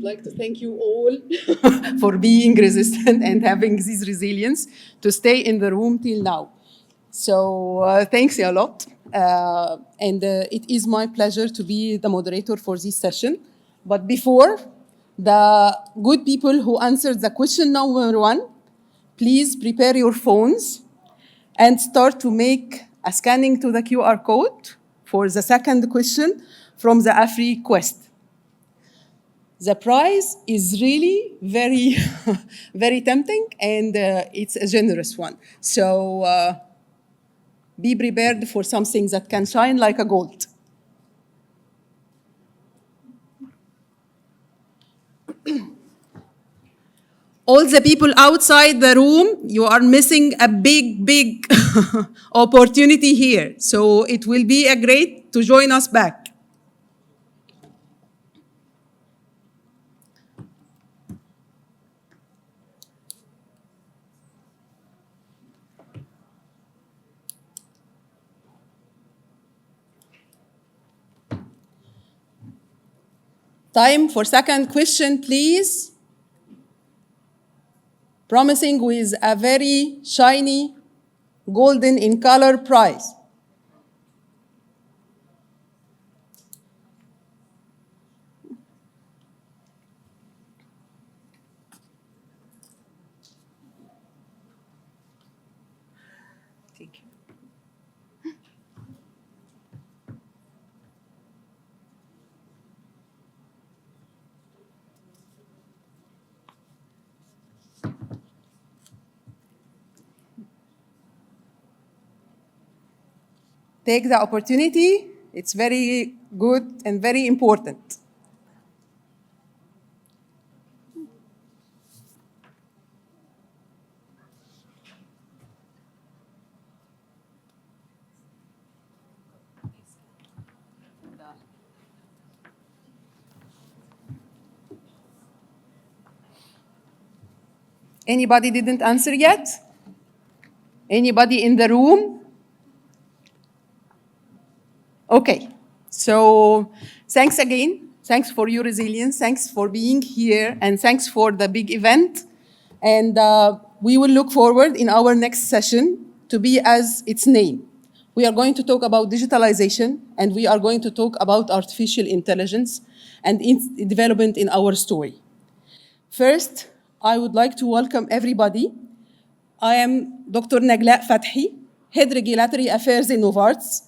would like to thank you all for being resistant and having this resilience to stay in the room till now. So thanks a lot. It is my pleasure to be the moderator for this session. But before, the good people who answered the question number 1, please prepare your phones and start to make a scanning to the QR code for the second question from the AfriQuest. The prize is really very, very tempting, and it's a generous one. So be prepared for something that can shine like a gold. All the people outside the room, you are missing a big, big opportunity here. So it will be a great to join us back. Time for second question, please. Promising with a very shiny, golden in color prize. Thank you. Take the opportunity. It's very good and very important. Anybody didn't answer yet? Anybody in the room? Okay, so thanks again. Thanks for your resilience. Thanks for being here, and thanks for the big event. And we will look forward in our next session to be as its name. We are going to talk about digitalization, and we are going to talk about artificial intelligence and its development in our story. First, I would like to welcome everybody. I am Dr. Naglaa Fathy, Head Regulatory Affairs in Novartis,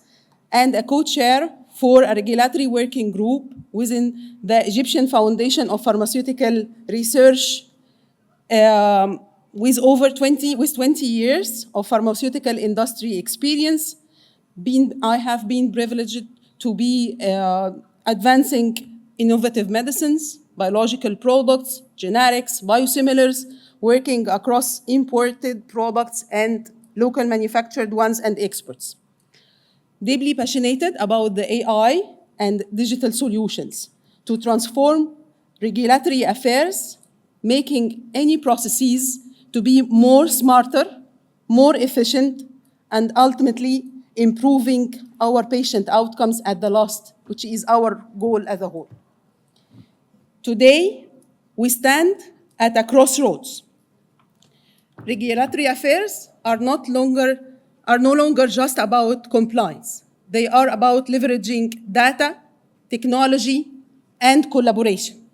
and a co-chair for a regulatory working group within the Egyptian Foundation of Pharmaceutical Research with 20 years of pharmaceutical industry experience. I have been privileged to be advancing innovative medicines, biological products, generics, biosimilars, working across imported products and local manufactured ones and exports. Deeply passionate about the AI and digital solutions to transform regulatory affairs, making any processes to be more smarter, more efficient, and ultimately improving our patient outcomes at the last, which is our goal as a whole. Today, we stand at a crossroads. Regulatory affairs are no longer just about compliance. They are about leveraging data, technology, and collaboration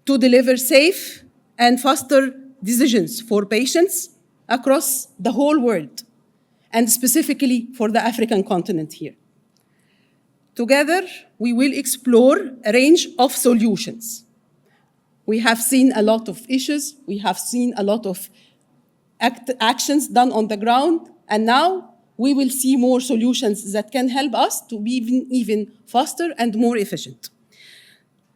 to deliver safe and faster decisions for patients across the whole world, and specifically for the African continent here. Together, we will explore a range of solutions. We have seen a lot of issues. We have seen a lot of actions done on the ground, and now we will see more solutions that can help us to be even faster and more efficient.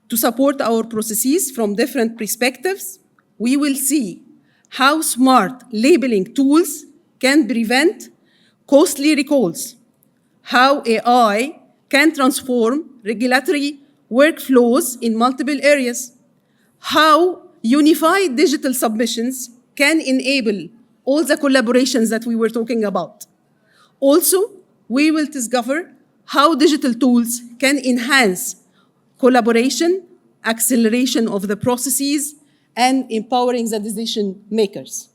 To support our processes from different perspectives, we will see how smart labeling tools can prevent costly recalls, how AI can transform regulatory workflows in multiple areas, how unified digital submissions can enable all the collaborations that we were talking about. Also, we will discover how digital tools can enhance collaboration acceleration of the processes, and empowering the decision makers.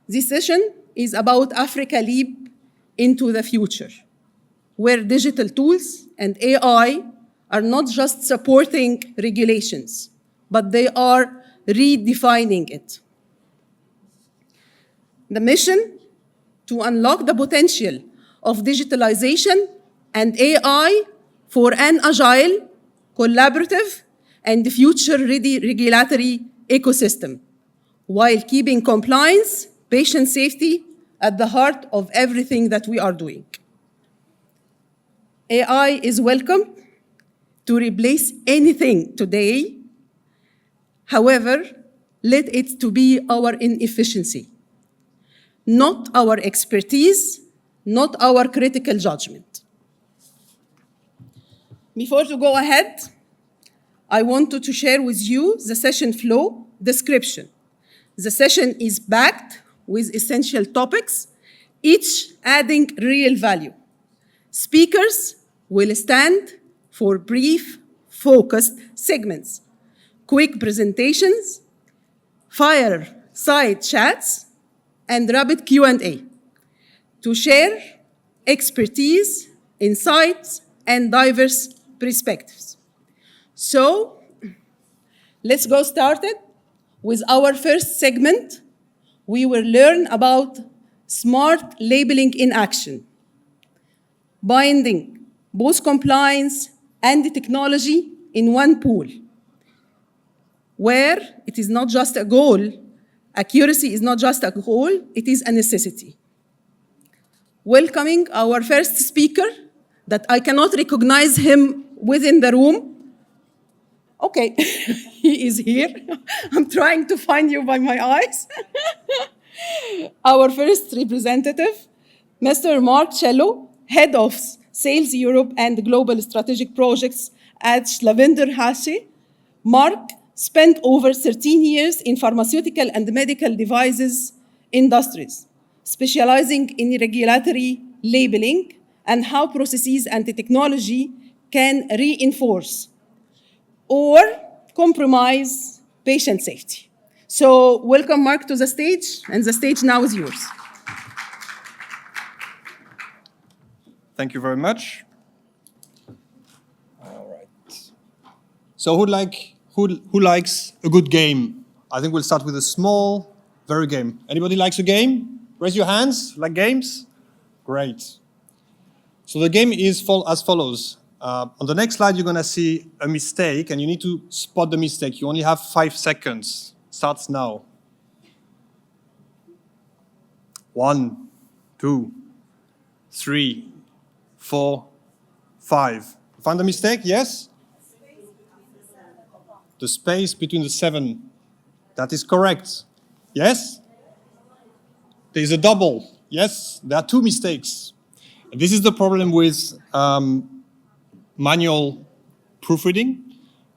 This session is about Africa Leap into the future, where digital tools and AI are not just supporting regulations, but they are redefining it. The mission to unlock the potential of digitalization and AI for an agile, collaborative, and future-ready regulatory ecosystem, while keeping compliance, patient safety at the heart of everything that we are doing. AI is welcome to replace anything today. However, let it to be our inefficiency, not our expertise, not our critical judgment. Before to go ahead, I wanted to share with you the session flow description. The session is backed with essential topics, each adding real value. Speakers will stand for brief, focused segments, quick presentations, fireside chats, and rapid Q&A to share expertise, insights, and diverse perspectives. So let's go started with our first segment. We will learn about smart labeling in action, binding both compliance and the technology in one pool, where it is not just a goal, accuracy is not just a goal, it is a necessity. Welcoming our first speaker, that I cannot recognize him within the room. Okay, he is here. I'm trying to find you by my eyes. Our first representative, Mr. Mark Cello, Head of Sales Europe and Global Strategic Projects at Lavender Hache. Mark spent over 13 years in pharmaceutical and medical devices industries, specializing in regulatory labeling and how processes and the technology can reinforce or compromise patient safety. So welcome, Mark, to the stage, and the stage now is yours. Thank you very much. All right. So who likes a good game? I think we'll start with a small, very game. Anybody likes a game? Raise your hands, like games? Great. So the game is as follows. On the next slide, you're going to see a mistake, and you need to spot the mistake. You only have 5 seconds. Starts now. 1, 2, 3, 4, 5. Find the mistake? Yes? The space between the 7. That is correct. Yes? There is a double. Yes? There are 2 mistakes. And this is the problem with manual proofreading.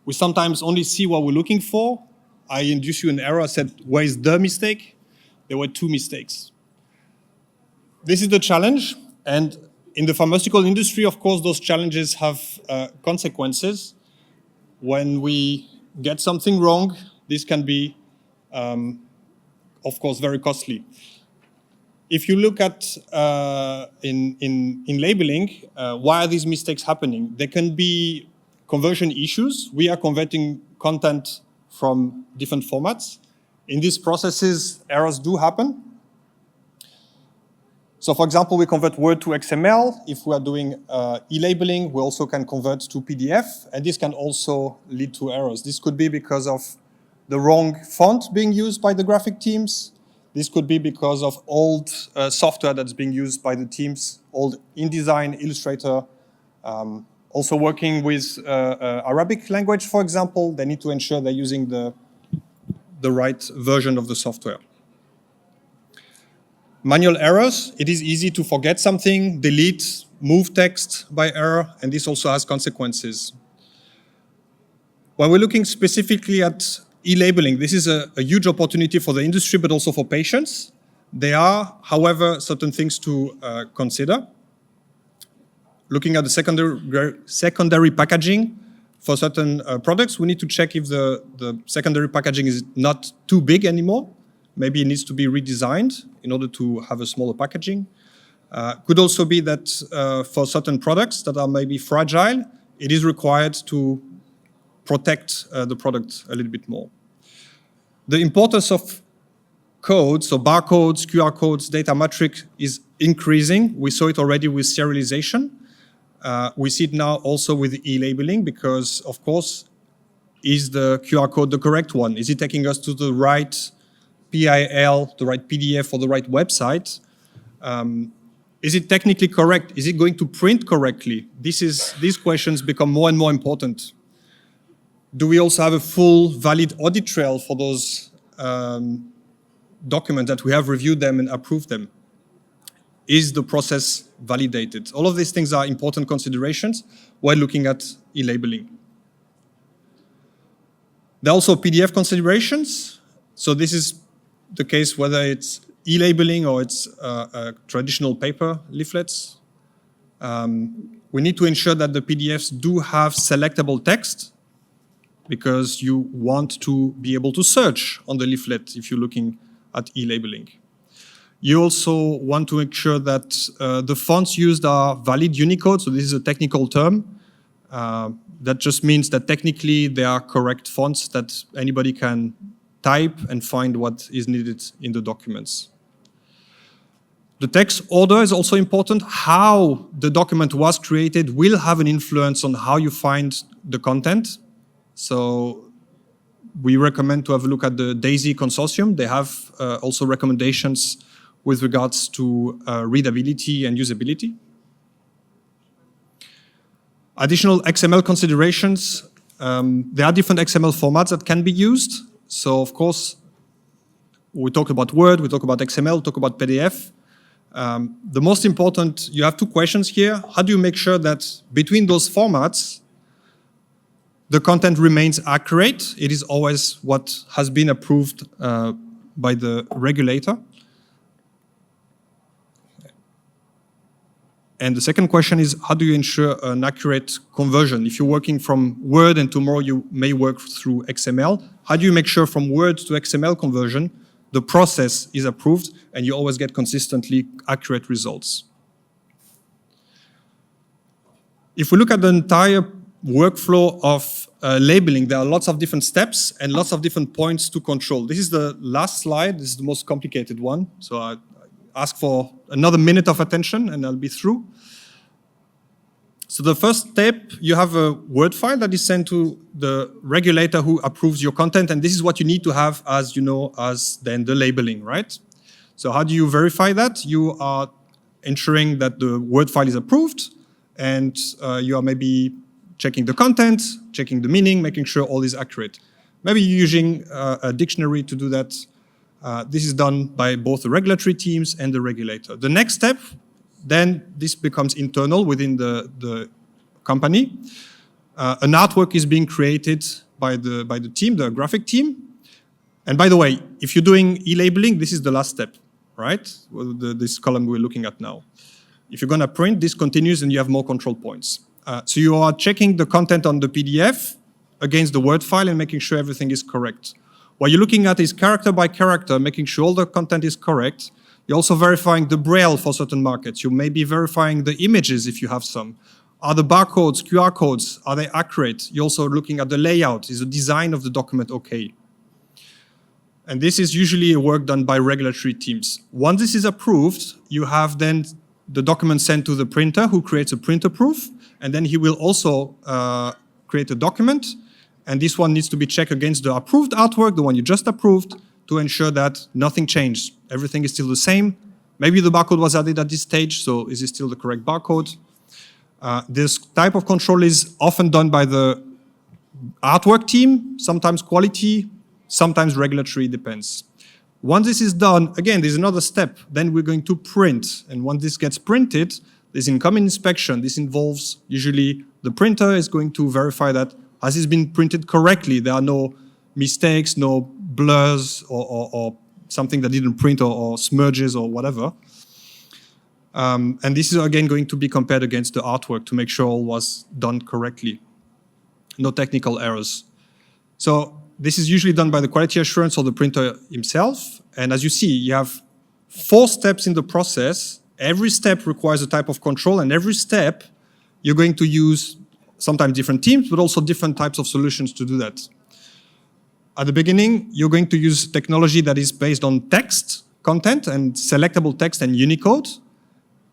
We sometimes only see what we're looking for. I induced you an error. I said, where is the mistake? There were 2 mistakes. This is the challenge. And in the pharmaceutical industry, of course, those challenges have consequences. When we get something wrong, this can be, of course, very costly. If you look at in labeling, why are these mistakes happening? There can be conversion issues. We are converting content from different formats. In these processes, errors do happen. So for example, we convert Word to XML. If we are doing e-labeling, we also can convert to PDF, and this can also lead to errors. This could be because of the wrong font being used by the graphic teams. This could be because of old software that's being used by the teams, old InDesign, Illustrator. Also working with Arabic language, for example, they need to ensure they're using the right version of the software. Manual errors, it is easy to forget something, delete, move text by error, and this also has consequences. When we're looking specifically at e-labeling, this is a huge opportunity for the industry, but also for patients. There are, however, certain things to consider. Looking at the secondary packaging, for certain products, we need to check if the secondary packaging is not too big anymore. Maybe it needs to be redesigned in order to have a smaller packaging. Could also be that for certain products that are maybe fragile, it is required to protect the product a little bit more. The importance of codes, so barcodes, QR codes, data matrix is increasing. We saw it already with serialization. We see it now also with e-labeling because, of course, is the QR code the correct one? Is it taking us to the right PIL, the right PDF, or the right website? Is it technically correct? Is it going to print correctly? These questions become more and more important. Do we also have a full, valid audit trail for those documents that we have reviewed them and approved them? Is the process validated? All of these things are important considerations while looking at e-labeling. There are also PDF considerations. So this is the case whether it's e-labeling or it's traditional paper leaflets. We need to ensure that the PDFs do have selectable text because you want to be able to search on the leaflet if you're looking at e-labeling. You also want to make sure that the fonts used are valid Unicode. So this is a technical term. That just means that technically they are correct fonts that anybody can type and find what is needed in the documents. The text order is also important. How the document was created will have an influence on how you find the content. So we recommend to have a look at the DAISY consortium. They have also recommendations with regards to readability and usability. Additional XML considerations. There are different XML formats that can be used. So of course, we talk about Word, we talk about XML, we talk about PDF. The most important, you have two questions here. How do you make sure that between those formats, the content remains accurate? It is always what has been approved by the regulator. And the second question is, how do you ensure an accurate conversion? If you're working from Word and tomorrow you may work through XML, how do you make sure from Word to XML conversion, the process is approved and you always get consistently accurate results? If we look at the entire workflow of labeling, there are lots of different steps and lots of different points to control. This is the last slide. This is the most complicated one. So I ask for another minute of attention and I'll be through. So the first step, you have a Word file that is sent to the regulator who approves your content, and this is what you need to have as, you know, as then the labeling, right? So how do you verify that? You are ensuring that the Word file is approved, and you are maybe checking the content, checking the meaning, making sure all is accurate. Maybe you're using a dictionary to do that. This is done by both the regulatory teams and the regulator. The next step, then this becomes internal within the company. An artwork is being created by the team, the graphic team. And by the way, if you're doing e-labeling, this is the last step, right? This column we're looking at now. If you're going to print, this continues and you have more control points. So you are checking the content on the PDF against the Word file and making sure everything is correct. What you're looking at is character by character, making sure all the content is correct. You're also verifying the Braille for certain markets. You may be verifying the images if you have some. Are the barcodes, QR codes, are they accurate? You're also looking at the layout. Is the design of the document okay? And this is usually a work done by regulatory teams. Once this is approved, you have then the document sent to the printer who creates a printer proof, and then he will also create a document. And this one needs to be checked against the approved artwork, the one you just approved, to ensure that nothing changed. Everything is still the same. Maybe the barcode was added at this stage, so is it still the correct barcode? This type of control is often done by the artwork team, sometimes quality, sometimes regulatory, depends. Once this is done, again, there's another step. Then we're going to print. And once this gets printed, there's incoming inspection. This involves usually the printer is going to verify that has this been printed correctly. There are no mistakes, no blurs or something that didn't print or smudges or whatever. And this is again going to be compared against the artwork to make sure all was done correctly. no technical errors. So this is usually done by the quality assurance or the printer himself. And as you see, you have 4 steps in the process. Every step requires a type of control, and every step you're going to use sometimes different teams, but also different types of solutions to do that. At the beginning, you're going to use technology that is based on text content and selectable text and Unicode.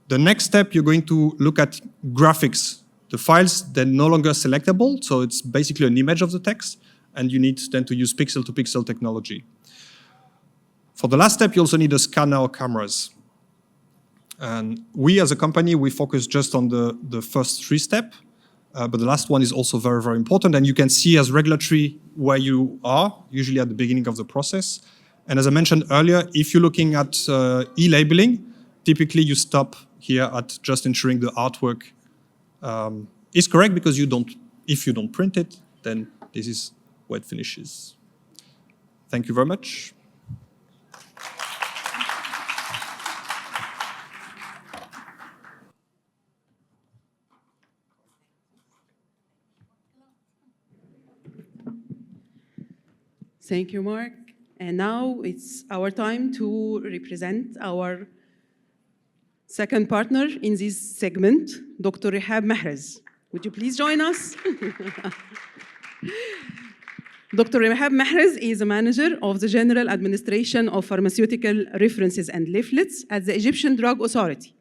The next step, you're going to look at graphics. The files, they're no longer selectable, so it's basically an image of the text, and you need then to use pixel-to-pixel technology. For the last step, you also need a scanner or cameras. And we as a company, we focus just on the first 3 steps, but the last one is also very, very important. And you can see as regulatory where you are, usually at the beginning of the process. And as I mentioned earlier, if you're looking at e-labeling, typically you stop here at just ensuring the artwork is correct, because if you don't print it, then this is where it finishes. Thank you very much. Thank you, Mark. And now it's our time to represent our second partner in this segment, Dr. Rehab Mahrez. Would you please join us? Dr. Rehab Mahrez is a manager of the General Administration of Pharmaceutical References and Leaflets at the Egyptian Drug Authority.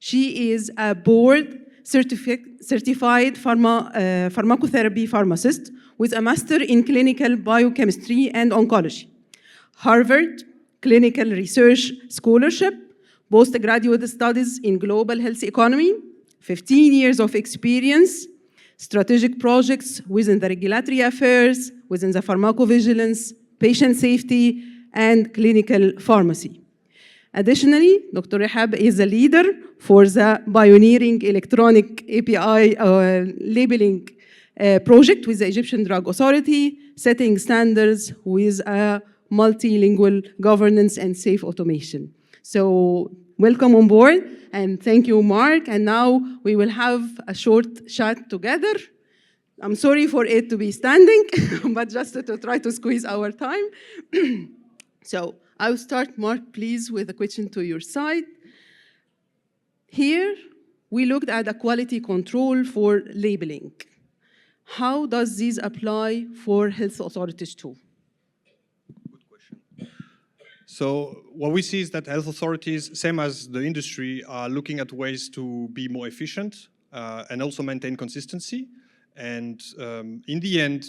She is a board-certified pharmacotherapy pharmacist with a master in clinical biochemistry and oncology, Harvard Clinical Research Scholarship, postgraduate studies in global health economy, 15 years of experience, strategic projects within the regulatory affairs, within the pharmacovigilance, patient safety, and clinical pharmacy. Additionally, Dr. Rehab is a leader for the pioneering electronic API labeling project with the Egyptian Drug Authority, setting standards with a multilingual governance and safe automation. So welcome on board, and thank you, Mark. And now we will have a short chat together. I'm sorry for it to be standing, but just to try to squeeze our time. So I'll start, Mark, please, with a question to your side. Here, we looked at the quality control for labeling. How does this apply for health authorities too? Good question. So what we see is that health authorities, same as the industry, are looking at ways to be more efficient and also maintain consistency. And in the end,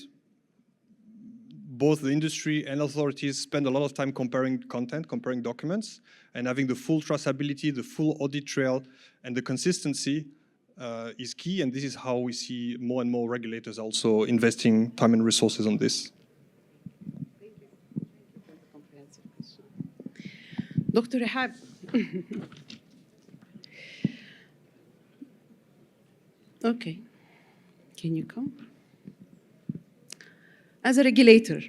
both the industry and authorities spend a lot of time comparing content, comparing documents, and having the full traceability, the full audit trail, and the consistency is key. And this is how we see more and more regulators also investing time and resources on this. Thank you. Thank you for the comprehensive question. Dr. Rehab. Okay. Can you come? As a regulator,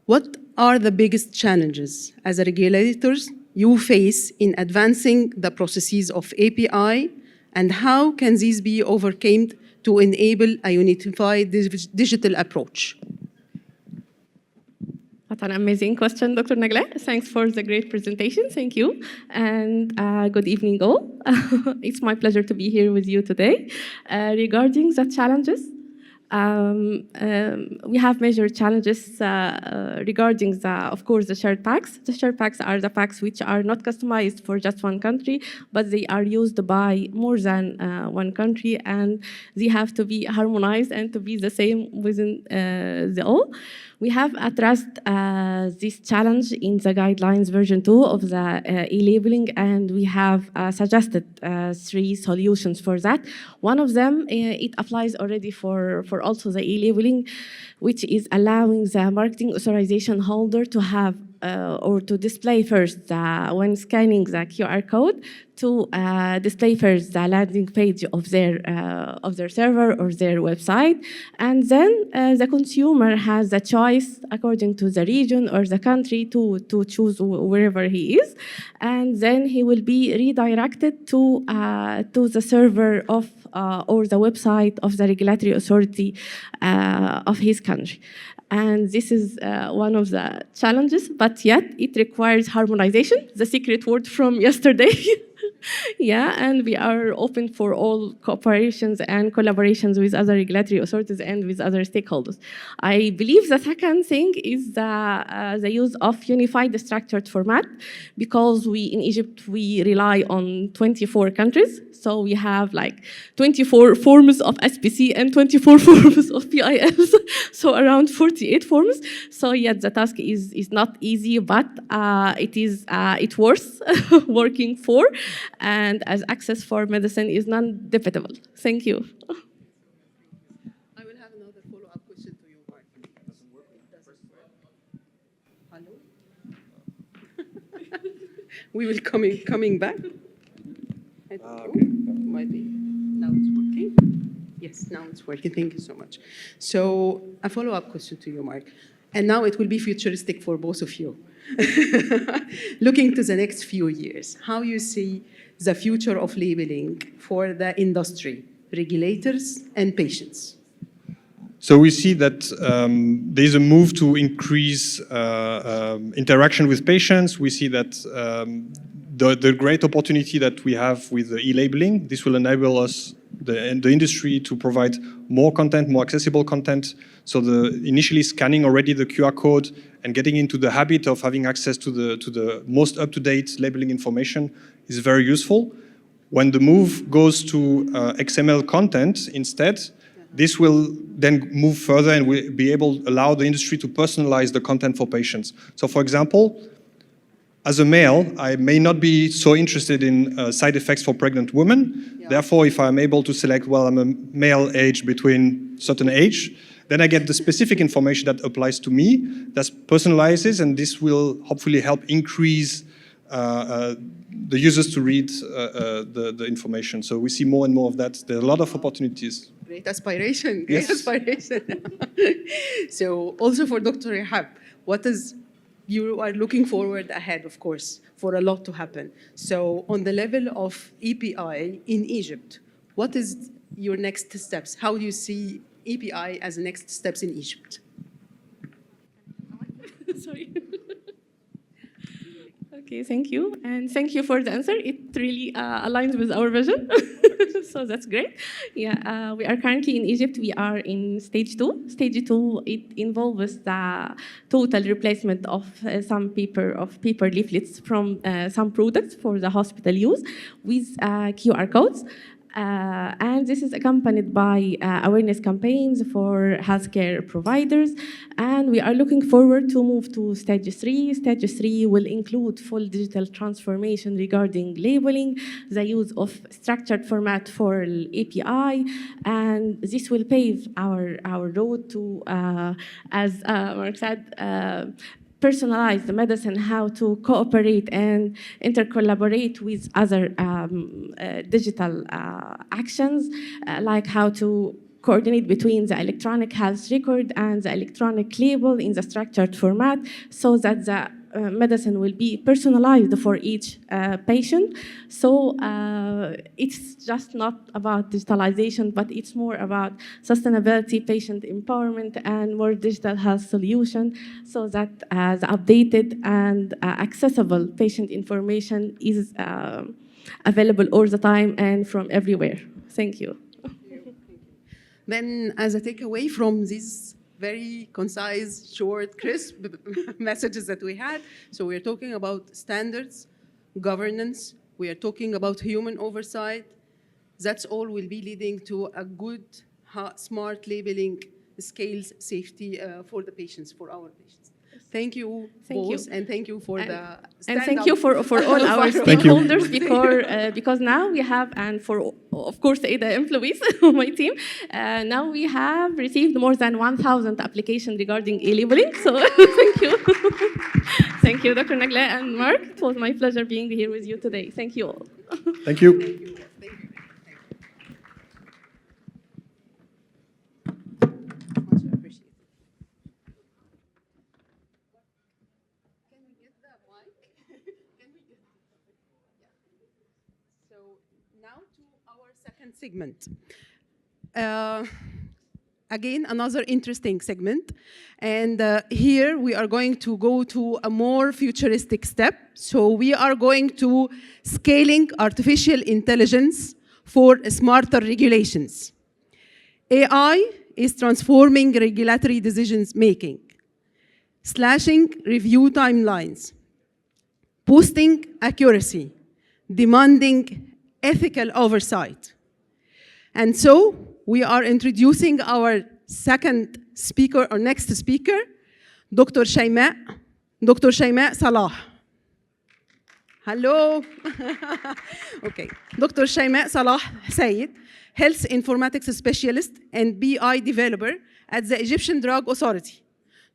what are the biggest challenges as a regulators you face in advancing the processes of API, and how can these be overcome to enable a unified digital approach? What an amazing question, Dr. Naglaa. Thanks for the great presentation. Thank you. And good evening, all. It's my pleasure to be here with you today. Regarding the challenges, we have major challenges regarding, of course, the shared packs. The shared packs are the packs which are not customized for just one country, but they are used by more than one country, and they have to be harmonized and to be the same within the all. We have addressed this challenge in the guidelines version 2 of the e-labeling, and we have suggested 3 solutions for that. One of them, it applies already for also the e-labeling, which is allowing the marketing authorization holder to have or to display first when scanning the QR code, to display first the landing page of their server or their website, and then the consumer has a choice according to the region or the country to choose wherever he is, and then he will be redirected to the server of or the website of the regulatory authority of his country. And this is one of the challenges, but yet it requires harmonization, the secret word from yesterday. Yeah, and we are open for all cooperations and collaborations with other regulatory authorities and with other stakeholders. I believe the second thing is the use of unified structured format, because in Egypt, we rely on 24 countries. So we have like 24 forms of SPC and 24 forms of PILs, so around 48 forms. So yes, the task is not easy, but it's worth working for, and as access for medicine is non-debatable. Thank you. I will have another follow-up question to you, Mark. Hello? We will coming back. Okay. Might be. Now it's working. Yes, now it's working. Thank you so much. So a follow-up question to you, Mark. And now it will be futuristic for both of you. Looking to the next few years, how you see the future of labeling for the industry, regulators, and patients? So we see that there's a move to increase interaction with patients. We see that the great opportunity that we have with the e-labeling, this will enable us, the industry, to provide more content, more accessible content. So initially scanning already the QR code and getting into the habit of having access to the most up-to-date labeling information is very useful. When the move goes to XML content instead, this will then move further and will be able to allow the industry to personalize the content for patients. So for example, as a male, I may not be so interested in side effects for pregnant women. Yeah. Therefore, if I'm able to select, well, I'm a male age between certain age, then I get the specific information that applies to me, that personalizes, and this will hopefully help increase the users to read the information. So we see more and more of that. There are a lot of opportunities. Great aspiration, great aspiration. So also for Dr. Rehab, you are looking forward ahead, of course, for a lot to happen. So on the level of EPI in Egypt, what is your next steps? How do you see EPI as next steps in Egypt? Sorry. Okay, thank you. And thank you for the answer. It really aligns with our vision. So that's great. Yeah, we are currently in Egypt. We are in stage 2. Stage 2, it involves the total replacement of some paper leaflets from some products for the hospital use with QR codes. And this is accompanied by awareness campaigns for healthcare providers. And we are looking forward to move to stage 3. Stage 3 will include full digital transformation regarding labeling, the use of structured format for API, and this will pave our road to, as Mark said, personalize the medicine, how to cooperate and intercollaborate with other digital actions, like how to coordinate between the electronic health record and the electronic label in the structured format, so that the medicine will be personalized for each patient. So it's just not about digitalization, but it's more about sustainability, patient empowerment, and more digital health solution, so that the updated and accessible patient information is available all the time and from everywhere. Thank you. Then, as a takeaway from these very concise, short, crisp messages that we had, so we're talking about standards, governance, we are talking about human oversight. That's all will be leading to a good, smart labeling scales safety for the patients, for our patients. Thank you both, and thank you for the and thank you for all our stakeholders, because now we have, and for of course the employees of my team, now we have received more than 1,000 applications regarding e-labeling. So thank you, thank you. Thank you, Dr. Naglaa and Mark. It was my pleasure being here with you today. Thank you all. Thank you. Much appreciated. Can we get the mic? Can we get? Yeah. So now to our second segment. Again, another interesting segment. And here we are going to go to a more futuristic step. So we are going to scaling artificial intelligence for smarter regulations. AI is transforming regulatory decisions making, slashing review timelines, boosting accuracy, demanding ethical oversight. And so we are introducing our second speaker, or next speaker, Dr. Shayma Salah. Hello. Okay. Dr. Shayma Salah Sayed, health informatics specialist and BI developer at the Egyptian Drug Authority.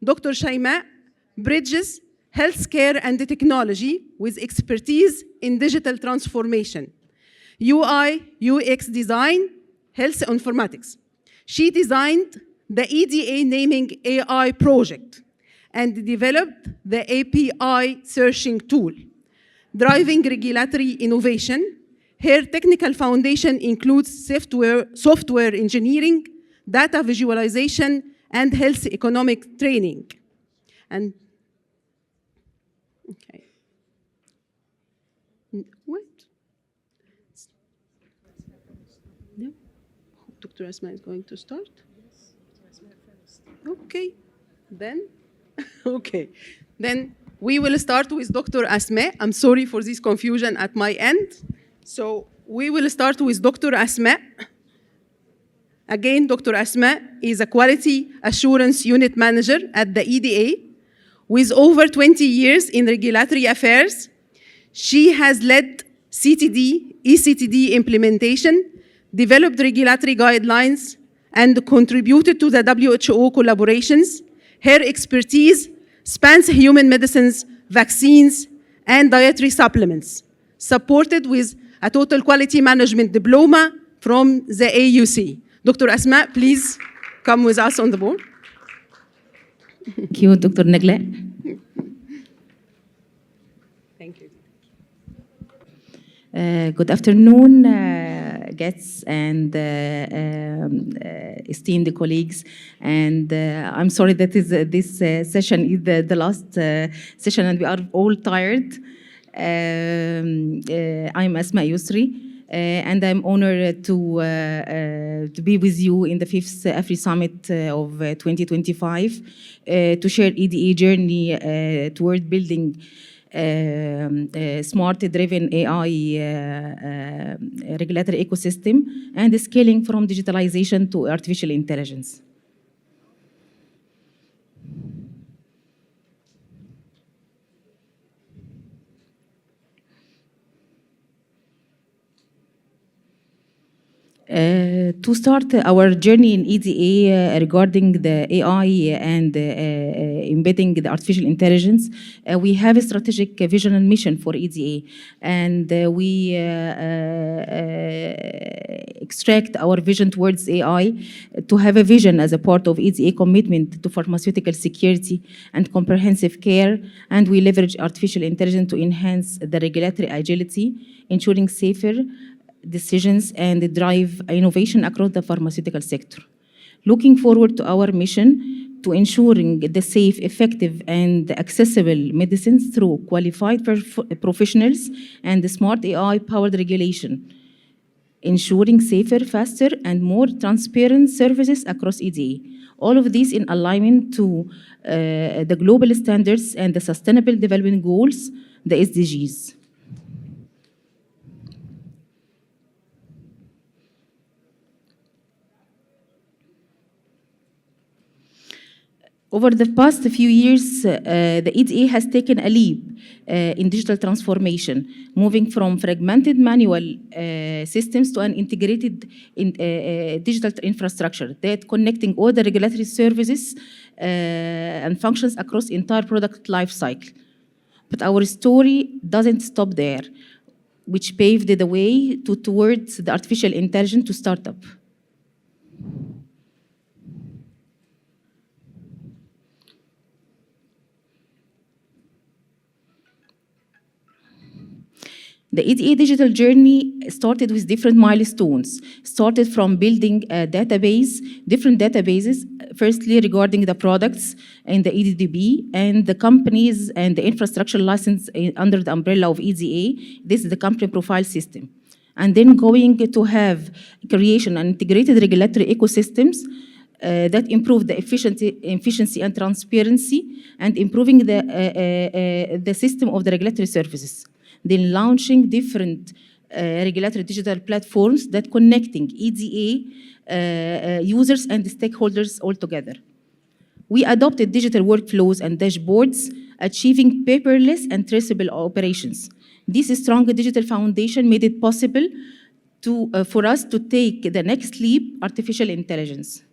Dr. Shayma bridges healthcare and technology with expertise in digital transformation, UI, UX design, health informatics. She designed the EDA naming AI project and developed the API searching tool, driving regulatory innovation. Her technical foundation includes software engineering, data visualization, and health economic training. And okay. What? No? Dr. Asma is going to start? Okay. Then, okay. Then we will start with Dr. Asma. I'm sorry for this confusion at my end. So we will start with Dr. Asma. Again, Dr. Asma is a quality assurance unit manager at the EDA with over 20 years in regulatory affairs. She has led CTD, ECTD implementation, developed regulatory guidelines, and contributed to the WHO collaborations. Her expertise spans human medicines, vaccines, and dietary supplements, supported with a total quality management diploma from the AUC. Dr. Asma, please come with us on the board. Thank you, Dr. Naglaa. Thank you. Good afternoon, guests and esteemed colleagues. And I'm sorry that this session is the last session and we are all tired. I'm Asma Yusri, and I'm honored to be with you in the 5th AfriSummit of 2025 to share EDA journey toward building smart-driven AI regulatory ecosystem and scaling from digitalization to artificial intelligence. To start our journey in EDA regarding the AI and embedding the artificial intelligence, we have a strategic vision and mission for EDA, and we extract our vision towards AI to have a vision as a part of EDA commitment to pharmaceutical security and comprehensive care, and we leverage artificial intelligence to enhance the regulatory agility, ensuring safer decisions and drive innovation across the pharmaceutical sector. Looking forward to our mission to ensuring the safe, effective, and accessible medicines through qualified professionals and the smart AI-powered regulation, ensuring safer, faster, and more transparent services across EDA. All of these in alignment to the global standards and the Sustainable Development Goals, the SDGs. Over the past few years, the EDA has taken a leap in digital transformation, moving from fragmented manual systems to an integrated digital infrastructure that connecting all the regulatory services and functions across entire product life cycle. But our story doesn't stop there, which paved the way towards the artificial intelligence to start up. The EDA digital journey started with different milestones. Started from building a database, different databases, firstly regarding the products in the EDDB and the companies and the infrastructure license under the umbrella of EDA. This is the company profile system. And then going to have creation and integrated regulatory ecosystems that improve the efficiency and transparency and improving the system of the regulatory services. Then launching different regulatory digital platforms that connecting EDA users and stakeholders all together. We adopted digital workflows and dashboards, achieving paperless and traceable operations. This strong digital foundation made it possible for us to take the next leap, artificial intelligence.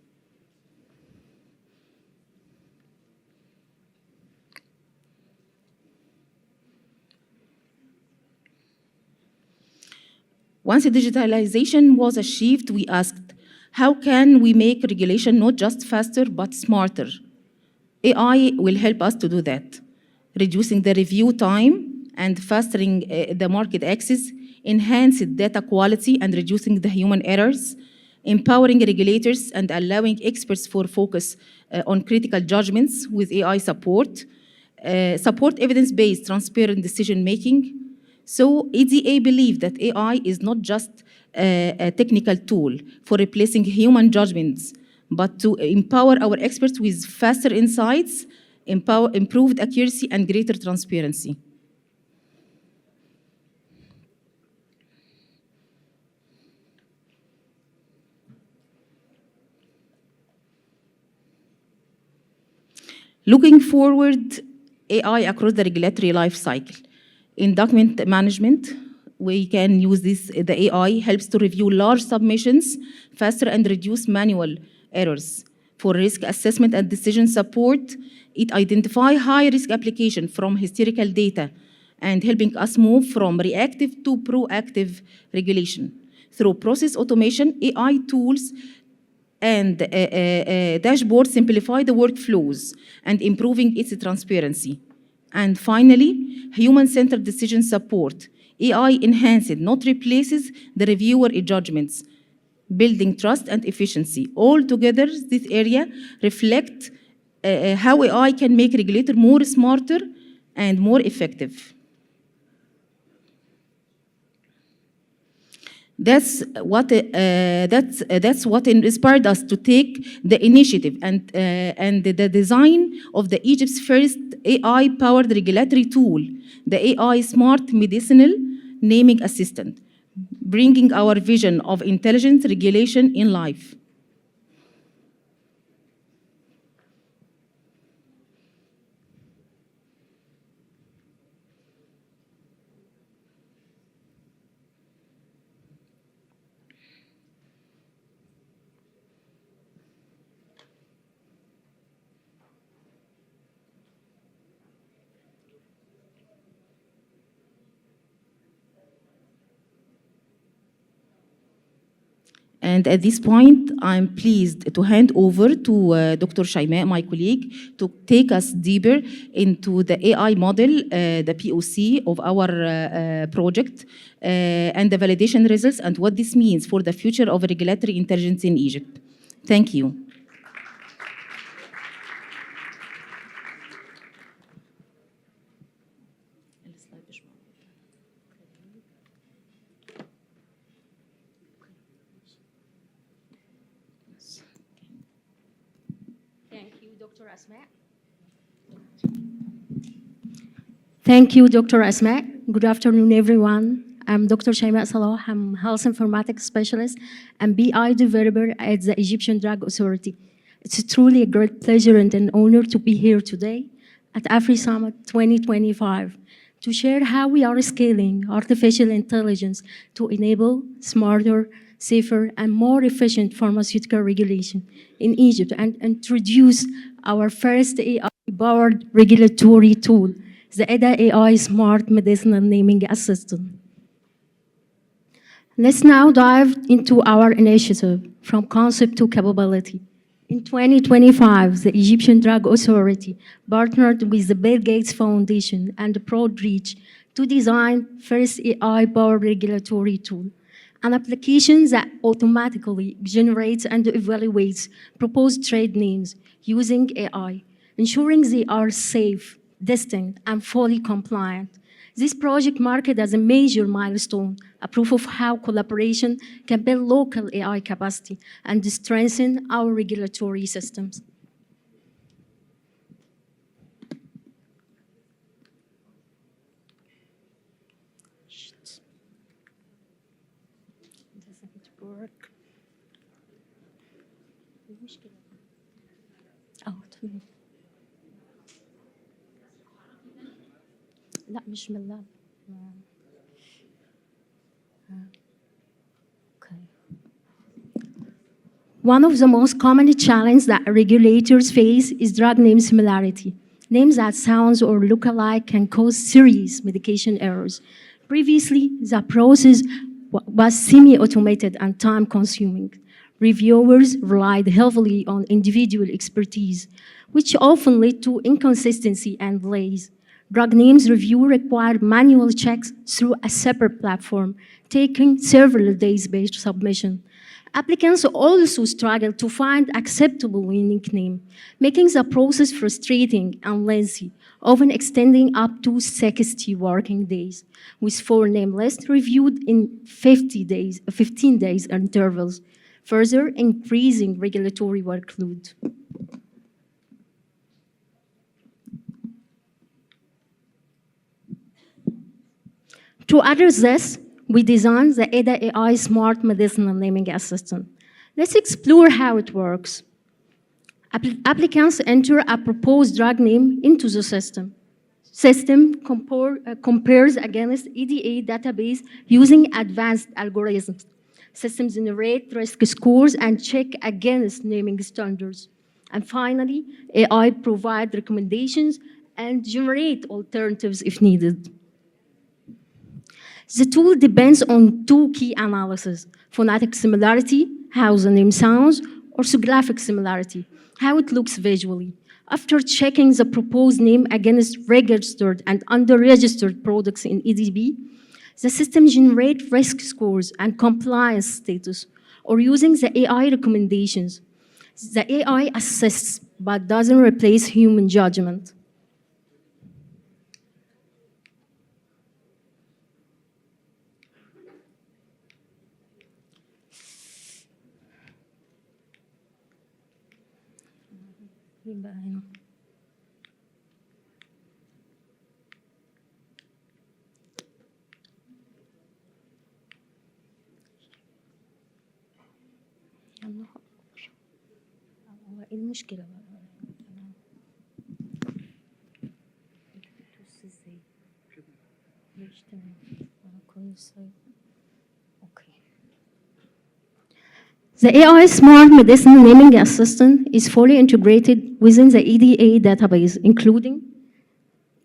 Once digitalization was achieved, we asked, how can we make regulation not just faster, but smarter? AI will help us to do that, reducing the review time and fastering the market access, enhancing data quality and reducing the human errors, empowering regulators and allowing experts for focus on critical judgments with AI support, support evidence-based transparent decision-making. So EDA believes that AI is not just a technical tool for replacing human judgments, but to empower our experts with faster insights, improved accuracy, and greater transparency. Looking forward, AI across the regulatory life cycle. In document management, we can use this, the AI helps to review large submissions faster and reduce manual errors. For risk assessment and decision support, it identifies high-risk application from historical data and helping us move from reactive to proactive regulation. Through process automation, AI tools and dashboards simplify the workflows and improving its transparency. And finally, human-centered decision support. AI enhances, not replaces, the reviewer judgments, building trust and efficiency. All together, this area reflects how AI can make regulator more smarter and more effective. That's what inspired us to take the initiative and the design of the Egypt's first AI-powered regulatory tool, the AI Smart Medicinal Naming Assistant, bringing our vision of intelligent regulation in life. And at this point, I'm pleased to hand over to Dr. Shaimaa, my colleague, to take us deeper into the AI model, the POC of our project, and the validation results and what this means for the future of regulatory intelligence in Egypt. Thank you. Thank you, Dr. Asma. Good afternoon, everyone. I'm Dr. Shaimaa Salah. I'm Health Informatics Specialist and BI Developer at the Egyptian Drug Authority. It's truly a great pleasure and an honor to be here today at AfriSummit 2025 to share how we are scaling artificial intelligence to enable smarter, safer, and more efficient pharmaceutical regulation in Egypt and introduce our first AI-powered regulatory tool, the ADA AI Smart Medicinal Naming Assistant. Let's now dive into our initiative from concept to capability. In 2025, the Egyptian Drug Authority partnered with the Bill Gates Foundation and Broadreach to design first AI-powered regulatory tool, an application that automatically generates and evaluates proposed trade names using AI, ensuring they are safe, distinct, and fully compliant. This project marked as a major milestone, a proof of how collaboration can build local AI capacity and strengthen our regulatory systems. Doesn't work. Oh, تمام. لا مش من اللاب. Okay. One of the most common challenges that regulators face is drug name similarity. Names that sound or look alike can cause serious medication errors. Previously, the process was semi-automated and time-consuming. Reviewers relied heavily on individual expertise, which often led to inconsistency and delays. Drug names review required manual checks through a separate platform, taking several days per submission. Applicants also struggle to find acceptable unique name, making the process frustrating and lengthy, often extending up to 60 working days, with 4 name lists reviewed in 15 days intervals, further increasing regulatory workload. To address this, we designed the ADA AI Smart Medicinal Naming Assistant. Let's explore how it works. Applicants enter a proposed drug name into the system. System compares against EDA database using advanced algorithms. Systems generate risk scores and check against naming standards. And finally, AI provide recommendations and generate alternatives if needed. The tool depends on 2 key analyses: phonetic similarity, how the name sounds, orthographic similarity, how it looks visually. After checking the proposed name against registered and under-registered products in EDB, the system generates risk scores and compliance status, or using the AI recommendations. The AI assists, but doesn't replace human judgment. يبقى هنا. هو ايه المشكلة بقى؟ ازاي؟ مش تمام. كويس. Okay. The AI Smart Medicine Naming Assistant is fully integrated within the EDA database, including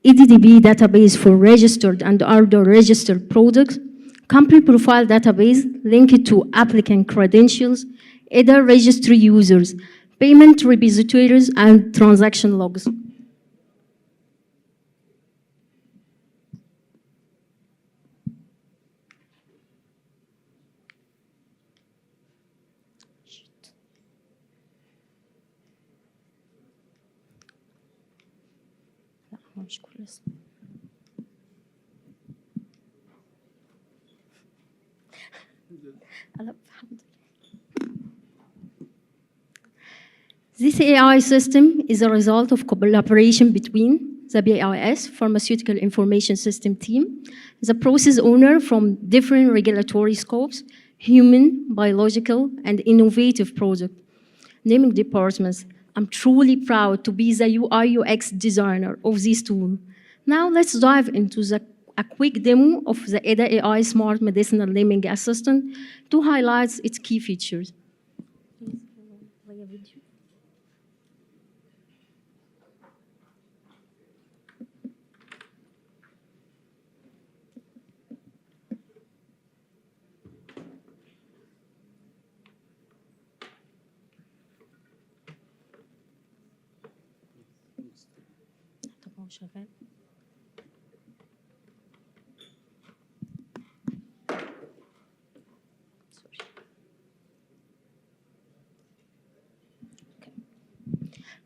EDDB database for registered and under-registered products, company profile database linked to applicant credentials, EDA registry users, payment repositories, and transaction logs. مش كويس. This AI system is a result of collaboration between the BIS, Pharmaceutical Information System team, the process owner from different regulatory scopes, human, biological, and innovative product naming departments. I'm truly proud to be the UI UX designer of this tool. Now let's dive into a quick demo of the ADA AI Smart Medicinal Naming Assistant to highlight its key features. شغال.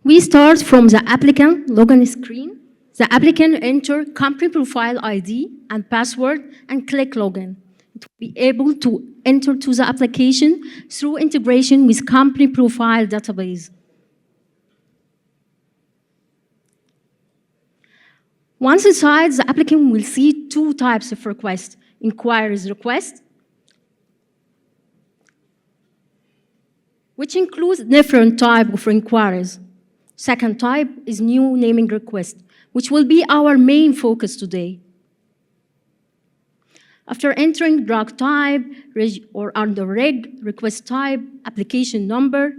We start from the applicant login screen. The applicant enter company profile ID and password and click login. It will be able to enter to the application through integration with company profile database. Once inside, the applicant will see two types of requests: inquiries request, which includes different type of inquiries. Second type is new naming request, which will be our main focus today. After entering drug type or under reg, request type, application number,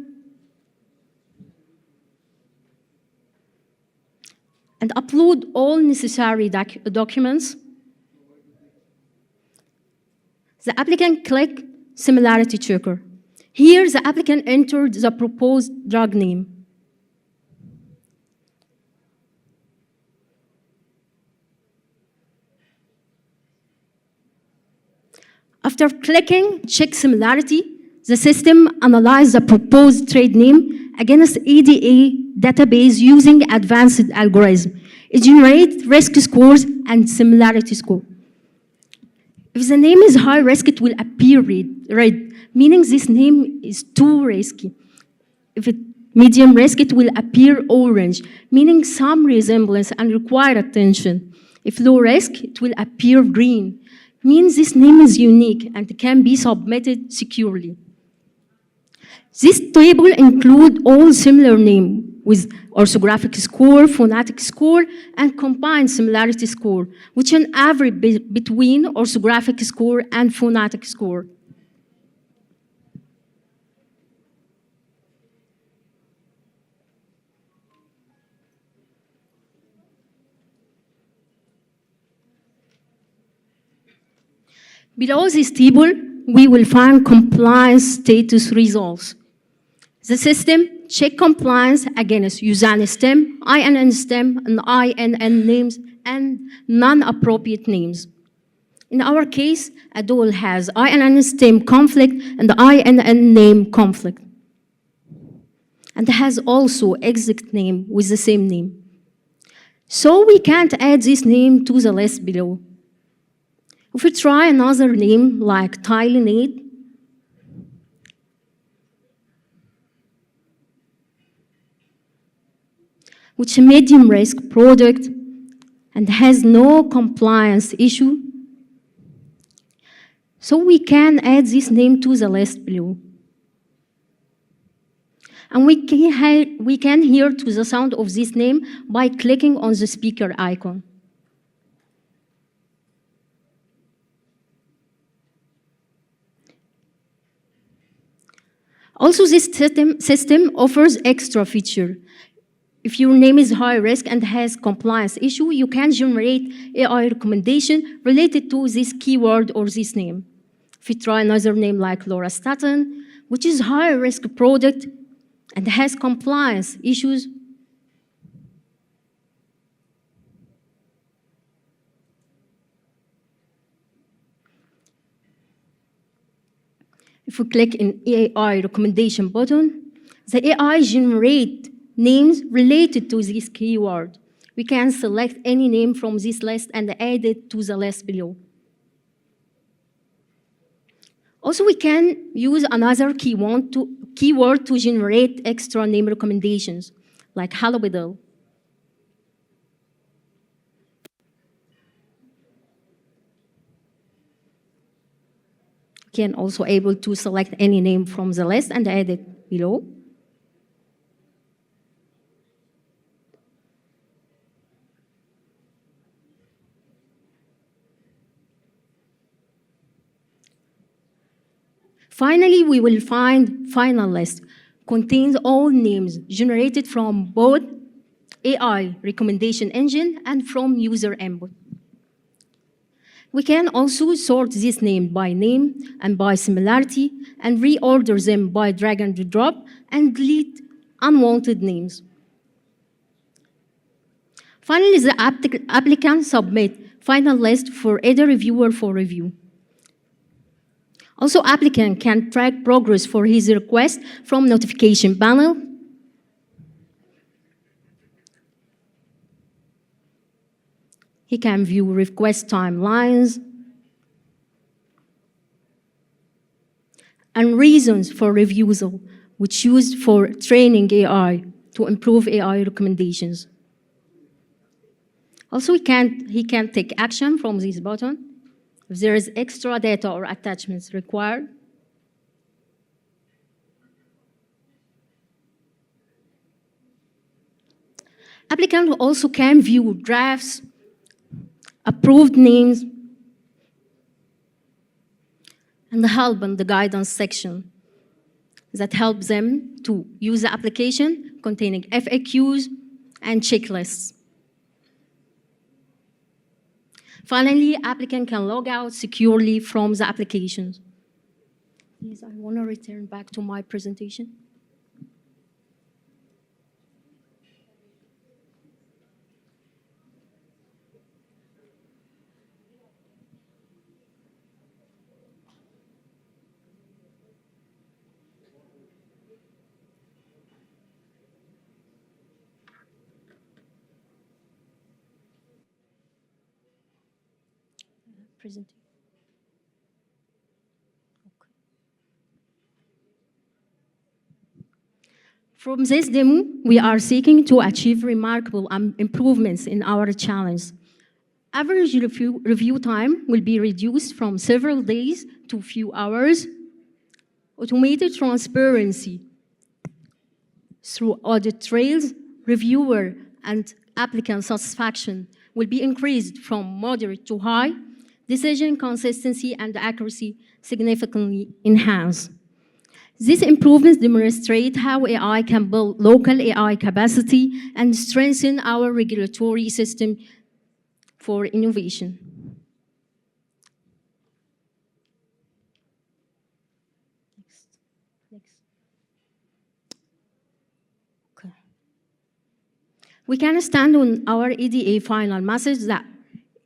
and upload all necessary documents, the applicant click similarity checker. Here, the applicant entered the proposed drug name. After clicking check similarity, the system analyzes the proposed trade name against EDA database using advanced algorithm. It generates risk scores and similarity score. If the name is high risk, it will appear red, meaning this name is too risky. If it's medium risk, it will appear orange, meaning some resemblance and require attention. If low risk, it will appear green, means this name is unique and can be submitted securely. This table includes all similar names with orthographic score, phonetic score, and combined similarity score, which an average between orthographic score and phonetic score. Below this table, we will find compliance status results. The system checks compliance against USAN stem, INN stem, and INN names, and non-appropriate names. In our case, Adol has INN stem conflict and INN name conflict, and has also exit name with the same name. So we can't add this name to the list below. If we try another name like Tylenate, which is a medium risk product and has no compliance issue, so we can add this name to the list below. And we can hear to the sound of this name by clicking on the speaker icon. Also, this system offers extra feature. If your name is high risk and has compliance issue, you can generate AI recommendation related to this keyword or this name. If you try another name like Lorastatin, which is high risk product and has compliance issues, if we click in AI recommendation button, the AI generate names related to this keyword. We can select any name from this list and add it to the list below. Also, we can use another keyword to generate extra name recommendations, like Halobidil. Can also able to select any name from the list and add it below. Finally, we will find final list, contains all names generated from both AI recommendation engine and from user input. We can also sort this name by name and by similarity and reorder them by drag and drop and delete unwanted names. Finally, the applicant submit final list for either reviewer for review. Also, applicant can track progress for his request from notification panel. He can view request timelines and reasons for refusal, which used for training AI to improve AI recommendations. Also, he can take action from this button if there is extra data or attachments required. Applicant also can view drafts, approved names, and the help in the guidance section that helps them to use the application containing FAQs and checklists. Finally, applicant can log out securely from the applications. Please, I want to return back to my presentation. Presentation. Okay. From this demo, we are seeking to achieve remarkable improvements in our challenge. Average review time will be reduced from several days to few hours. Automated transparency through audit trails, reviewer and applicant satisfaction will be increased from moderate to high. Decision consistency and accuracy significantly enhanced. These improvements demonstrate how AI can build local AI capacity and strengthen our regulatory system for innovation. Next. Okay. We can stand on our EDA final message that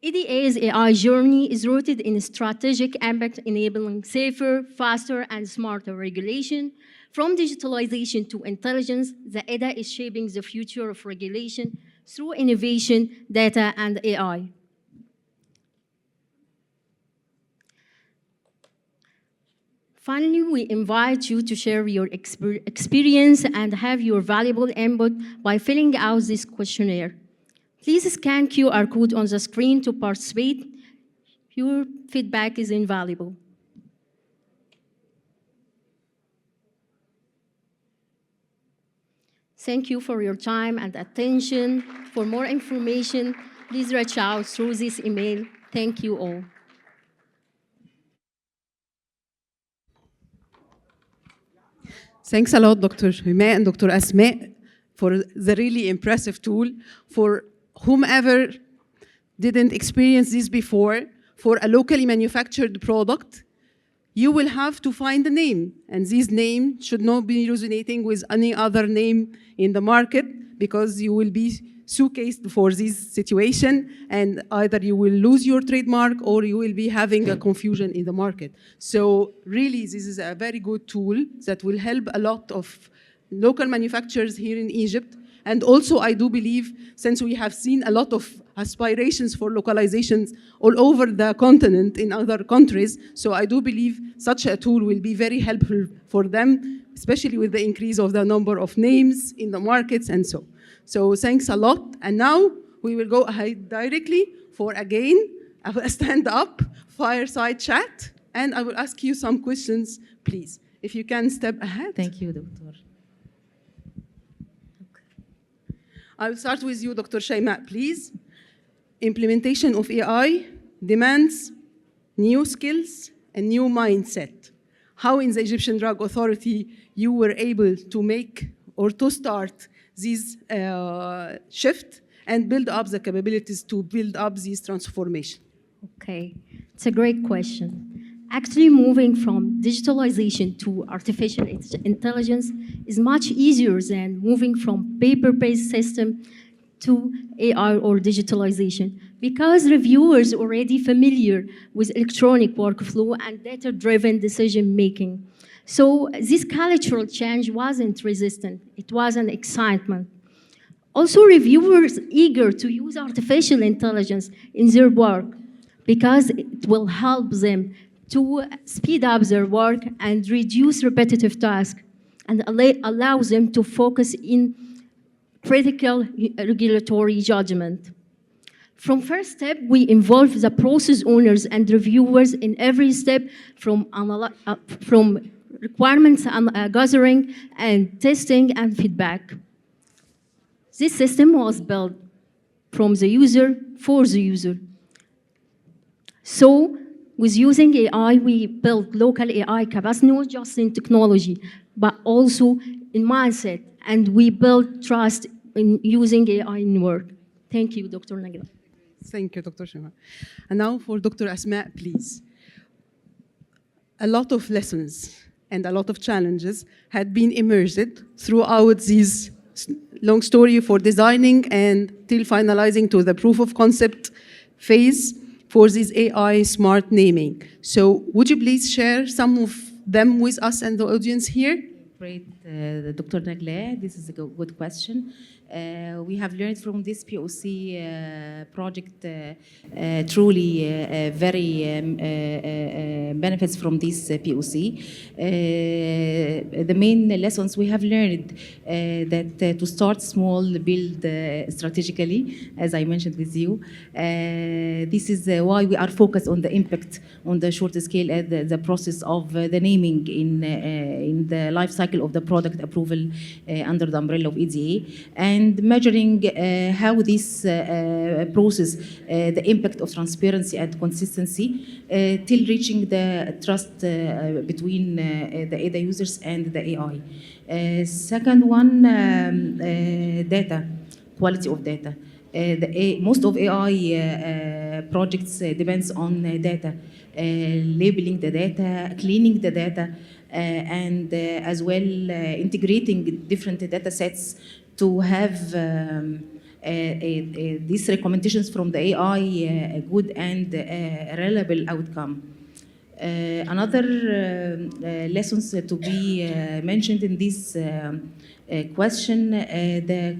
EDA's AI journey is rooted in strategic impact, enabling safer, faster, and smarter regulation. From digitalization to intelligence, the EDA is shaping the future of regulation through innovation, data, and AI. Finally, we invite you to share your experience and have your valuable input by filling out this questionnaire. Please scan QR code on the screen to participate. Your feedback is invaluable. Thank you for your time and attention. For more information, please reach out through this email. Thank you all. Thanks a lot, Dr. Huma and Dr. Asma, for the really impressive tool. For whomever didn't experience this before, for a locally manufactured product, you will have to find a name. And this name should not be resonating with any other name in the market, because you will be showcased for this situation, and either you will lose your trademark or you will be having a confusion in the market. So really, this is a very good tool that will help a lot of local manufacturers here in Egypt. And also, I do believe, since we have seen a lot of aspirations for localizations all over the continent in other countries, so I do believe such a tool will be very helpful for them, especially with the increase of the number of names in the markets and so. So thanks a lot. And now we will go ahead directly for, again, a stand-up fireside chat. And I will ask you some questions, please. If you can step ahead. Thank you, Doctor. I will start with you, Dr. Shaimat, please. Implementation of AI demands new skills and new mindset. How in the Egyptian Drug Authority you were able to make or to start this shift and build up the capabilities to build up this transformation? Okay, it's a great question. Actually, moving from digitalization to artificial intelligence is much easier than moving from paper-based system to AI or digitalization, because reviewers already familiar with electronic workflow and data-driven decision-making. So this cultural change wasn't resistant, it was an excitement. Also, reviewers eager to use artificial intelligence in their work because it will help them to speed up their work and reduce repetitive tasks and allow them to focus in critical regulatory judgment. From first step, we involve the process owners and reviewers in every step from requirements gathering and testing and feedback. This system was built from the user for the user. So with using AI, we built local AI capacity, not just in technology, but also in mindset. And we build trust in using AI in work. Thank you, Dr. Naglaa. Thank you, Dr. Shaima. And now for Dr. Asma, please. A lot of lessons and a lot of challenges had been emerged throughout this long story for designing and till finalizing to the proof of concept phase for this AI smart naming. So would you please share some of them with us and the audience here? Great, Dr. Naglaa, this is a good question. We have learned from this POC project truly very benefits from this POC. The main lessons we have learned that to start small, build strategically, as I mentioned with you. This is why we are focused on the impact on the short scale and the process of the naming in the life cycle of the product approval under the umbrella of EDA, and measuring how this process, the impact of transparency and consistency, till reaching the trust between the users and the AI. Second one, data, quality of data. Most of AI projects depends on data, labeling the data, cleaning the data, and as well integrating different data sets to have these recommendations from the AI a good and reliable outcome. Another lessons to be mentioned in this question, the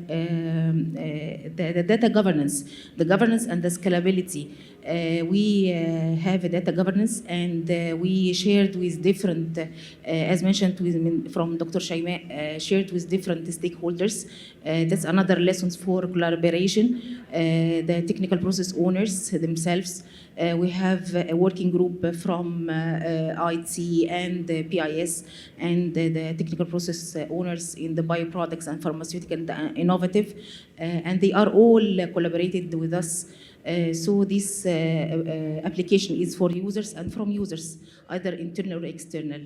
data governance, the governance and the scalability. We have a data governance, and we shared with different, as mentioned from Dr. Shaima, shared with different stakeholders. That's another lessons for collaboration. The technical process owners themselves. We have a working group from IT and PIS and the technical process owners in the bioproducts and pharmaceutical and innovative, and they are all collaborated with us. So this application is for users and from users, either internal or external.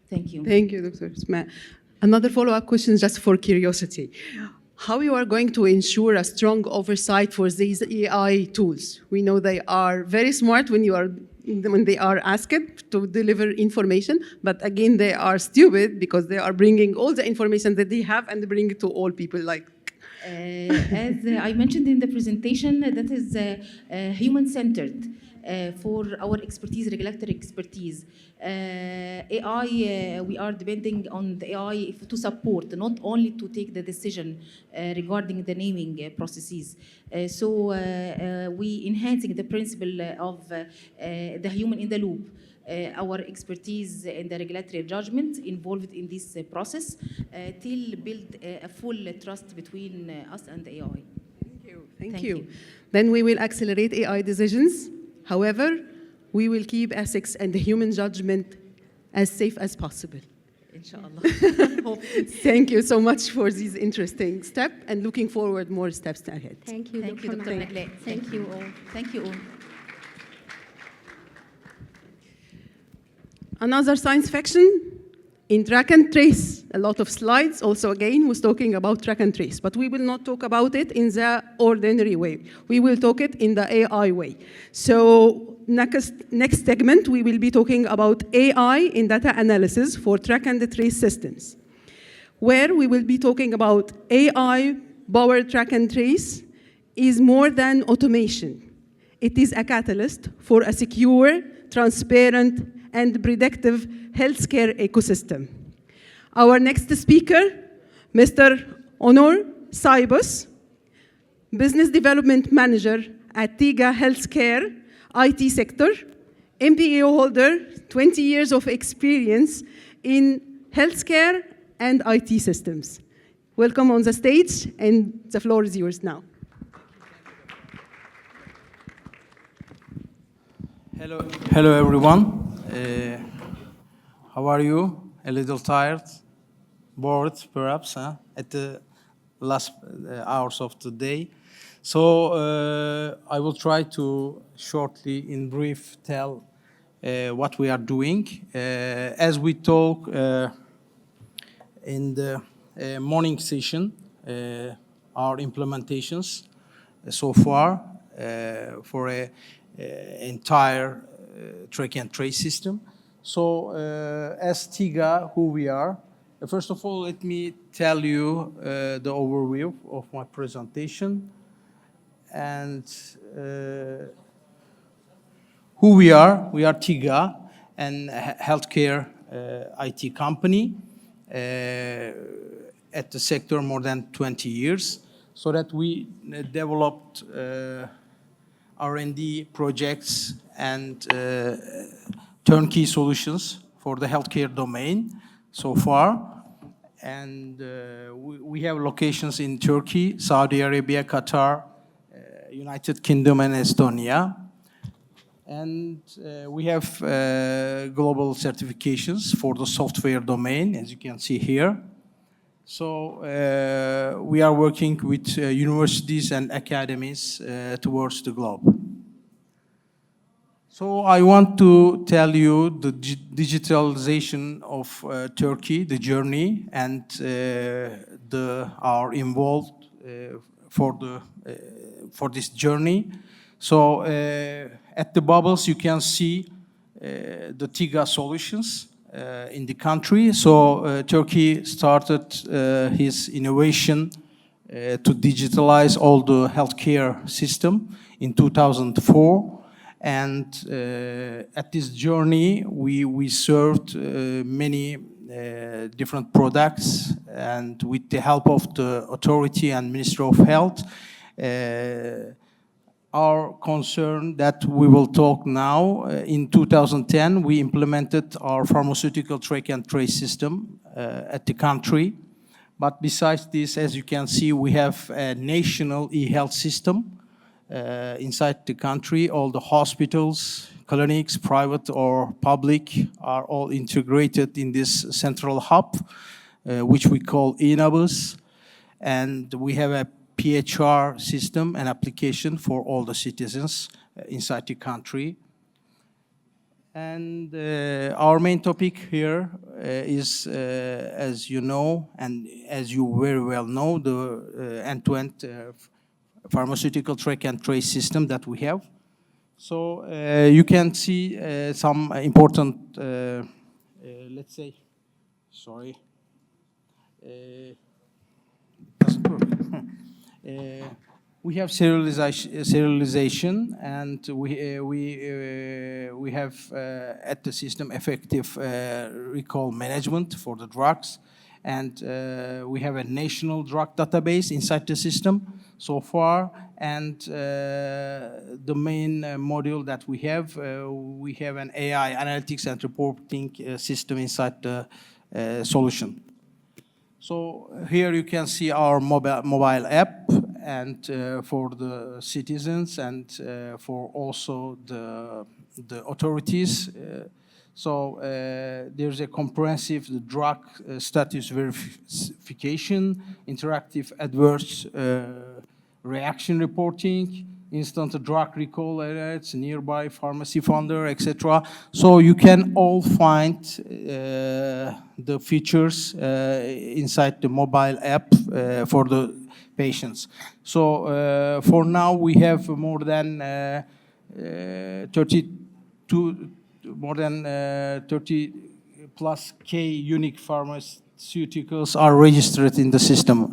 Thank you. Thank you, Dr. Asma. Another follow-up question just for curiosity. How you are going to ensure a strong oversight for these AI tools? We know they are very smart when they are asked to deliver information, but again, they are stupid because they are bringing all the information that they have and bring it to all people like. As I mentioned in the presentation, that is human-centered for our expertise, regulatory expertise. AI, we are depending on the AI to support, not only to take the decision regarding the naming processes. So we enhancing the principle of the human in the loop. Our expertise in the regulatory judgment involved in this process till build a full trust between us and the AI. Thank you. Thank you. Then we will accelerate AI decisions. However, we will keep ethics and the human judgment as safe as possible. Inshallah. Thank you so much for this interesting step, and looking forward more steps ahead. Thank you, Thank you, Dr. Naglaa. Thank you all. Thank you all. Another science fiction in track and trace. A lot of slides also again was talking about track and trace, but we will not talk about it in the ordinary way. We will talk it in the AI way. So next segment, we will be talking about AI in data analysis for track and trace systems, where we will be talking about AI Power track and trace is more than automation. It is a catalyst for a secure, transparent, and predictive healthcare ecosystem. Our next speaker, Mr. Onur Saibus, Business Development Manager at Tiga Healthcare IT sector, MBA holder, 20 years of experience in healthcare and IT systems. Welcome on the stage, and the floor is yours now. Hello everyone. How are you? A little tired, bored perhaps, at the last hours of the day. So I will try to shortly, in brief, tell what we are doing. As we talk in the morning session, our implementations so far for a entire track and trace system. So as Tiga, who we are, first of all, let me tell you the overview of my presentation and who we are. We are Tiga, an healthcare IT company at the sector more than 20 years, so that we developed R&D projects and turnkey solutions for the healthcare domain so far. And we have locations in Turkey, Saudi Arabia, Qatar, United Kingdom, and Estonia. And we have global certifications for the software domain, as you can see here. So we are working with universities and academies towards the globe. So I want to tell you the digitalization of Turkey, the journey, and our involved for this journey. So at the bubbles you can see the Tiga solutions in the country. So Turkey started his innovation to digitalize all the healthcare system in 2004. And at this journey, we served many different products, and with the help of the authority and Ministry of Health, our concern that we will talk now, in 2010, we implemented our pharmaceutical track and trace system at the country. But besides this, as you can see, we have a national e-health system inside the country. All the hospitals, clinics, private or public, are all integrated in this central hub, which we call eNabus. And we have a PHR system, an application for all the citizens inside the country. And our main topic here is, as you know, and as you very well know, the end-to-end pharmaceutical track and trace system that we have. So you can see some important, let's say, sorry, doesn't work. We have serialization, and we have at the system effective recall management for the drugs, and we have a national drug database inside the system so far. And the main module that we have an AI analytics and reporting system inside the solution. So here you can see our mobile app, and for the citizens and for also the authorities. So there's a comprehensive drug status verification, interactive adverse reaction reporting, instant drug recall alerts, nearby pharmacy funder, etc. So you can all find the features inside the mobile app for the patients. So for now we have more than 30 plus K unique pharmaceuticals are registered in the system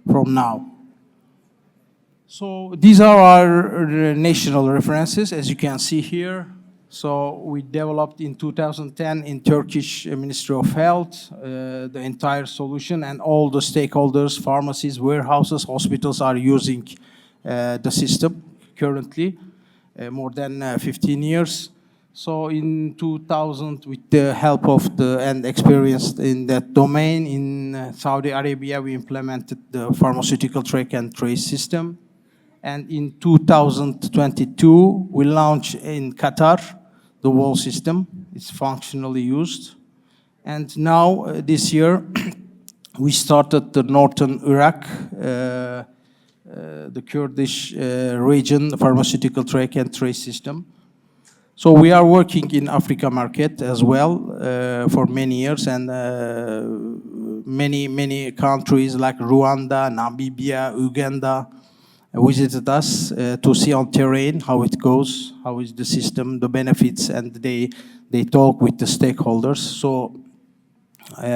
from now. So these are our national references, as you can see here. So we developed in 2010 in Turkish Ministry of Health the entire solution, and all the stakeholders, pharmacies, warehouses, hospitals are using the system currently, more than 15 years. So in 2000, with the help of and experience in that domain in Saudi Arabia, we implemented the pharmaceutical track and trace system. And in 2022, we launched in Qatar the whole system. It's functionally used. And now, this year, we started the northern Iraq, the Kurdish region, pharmaceutical track and trace system. So we are working in Africa market as well for many years, and many countries like Rwanda, Namibia, Uganda visited us to see on terrain how it goes, how is the system, the benefits, and they talk with the stakeholders. So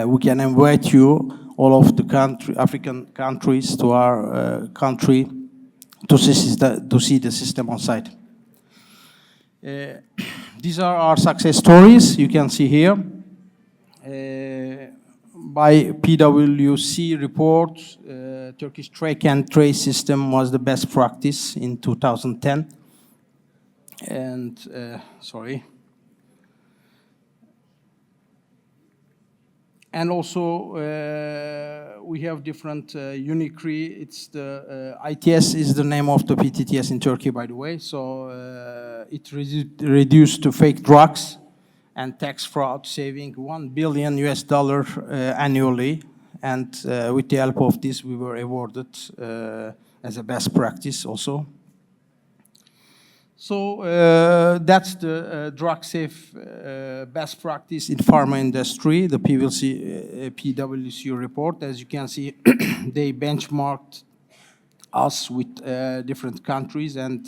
we can invite you, all of the African countries, to our country to see the system on site. These are our success stories, you can see here. By PwC report, Turkish track and trace system was the best practice in 2010. And, sorry. And also, we have different UNICRI. It's the ITS is the name of the PTTS in Turkey, by the way. So it reduced to fake drugs and tax fraud, saving $1 billion annually. And with the help of this, we were awarded as a best practice also. So that's the drug safe best practice in pharma industry, the PwC report. As you can see, they benchmarked us with different countries, and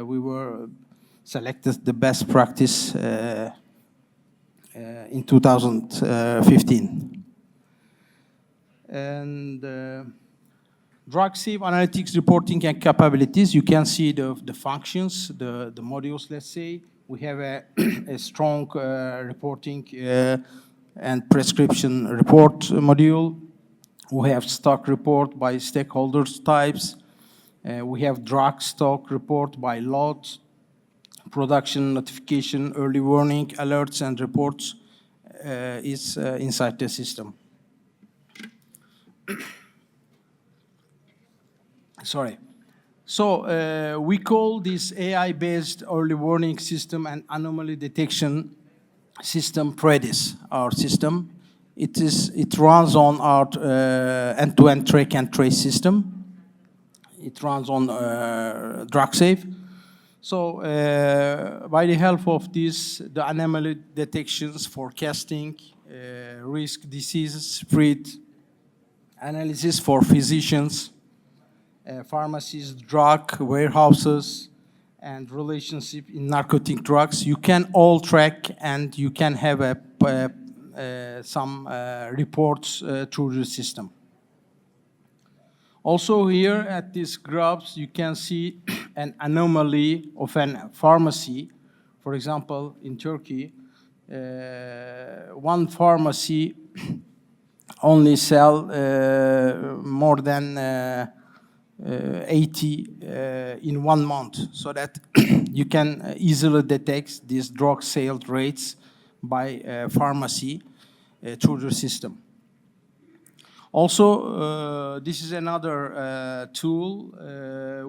we were selected the best practice in 2015. And drug safe analytics reporting and capabilities, you can see the functions, the modules, let's say. We have a strong reporting and prescription report module. We have stock report by stakeholders types. We have drug stock report by lot, production notification, early warning, alerts and reports is inside the system. Sorry. So we call this AI-based early warning system and anomaly detection system PREDIS, our system. It runs on our end-to-end track and trace system. It runs on DrugSafe. So by the help of this, the anomaly detections, forecasting, risk, disease spread, analysis for physicians, pharmacies, drug warehouses, and relationship in narcotic drugs, you can all track, and you can have some reports through the system. Also here at these graphs, you can see an anomaly of a pharmacy. For example, in Turkey, one pharmacy only sell more than 80 in 1 month, so that you can easily detect these drug sale rates by pharmacy through the system. Also, this is another tool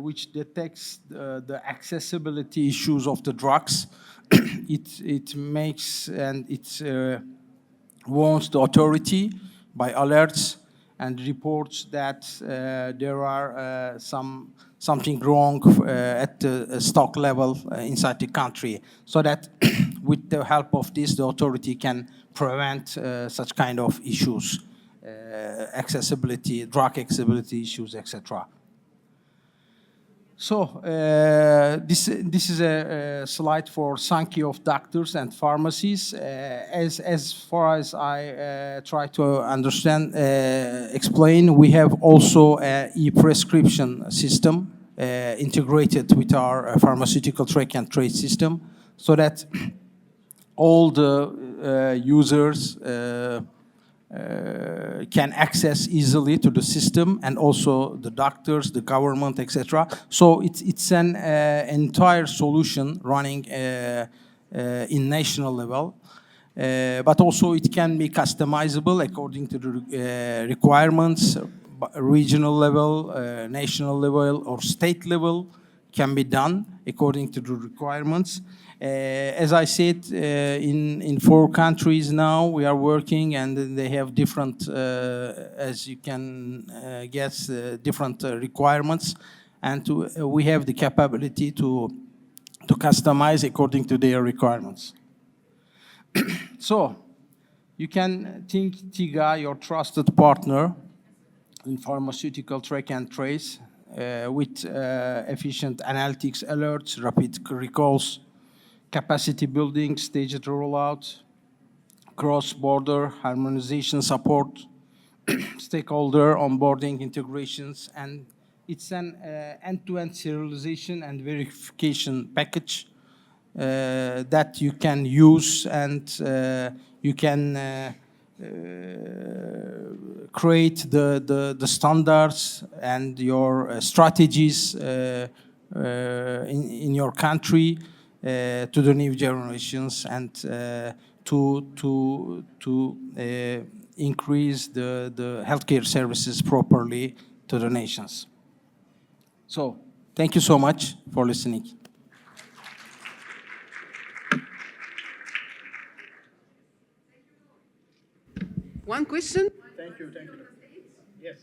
which detects the accessibility issues of the drugs. It makes and it warns the authority by alerts and reports that there are something wrong at the stock level inside the country, so that with the help of this, the authority can prevent such kind of issues, accessibility, drug accessibility issues, etc. So this is a slide for Sankey of doctors and pharmacies. As far as I try to understand, explain, we have also an e-prescription system integrated with our pharmaceutical track and trace system, so that all the users can access easily to the system, and also the doctors, the government, etc. So it's an entire solution running in national level, but also it can be customizable according to the requirements, regional level, national level, or state level can be done according to the requirements. As I said, in 4 countries now we are working, and they have different, as you can guess, different requirements, and we have the capability to customize according to their requirements. So you can think TIGA, your trusted partner in pharmaceutical track and trace, with efficient analytics alerts, rapid recalls, capacity building, staged rollout, cross-border harmonization support, stakeholder onboarding integrations, and it's an end-to-end serialization and verification package that you can use, and you can create the standards and your strategies in your country to the new generations, and to increase the healthcare services properly to the nations. So thank you so much for listening. One question? Thank you. Yes.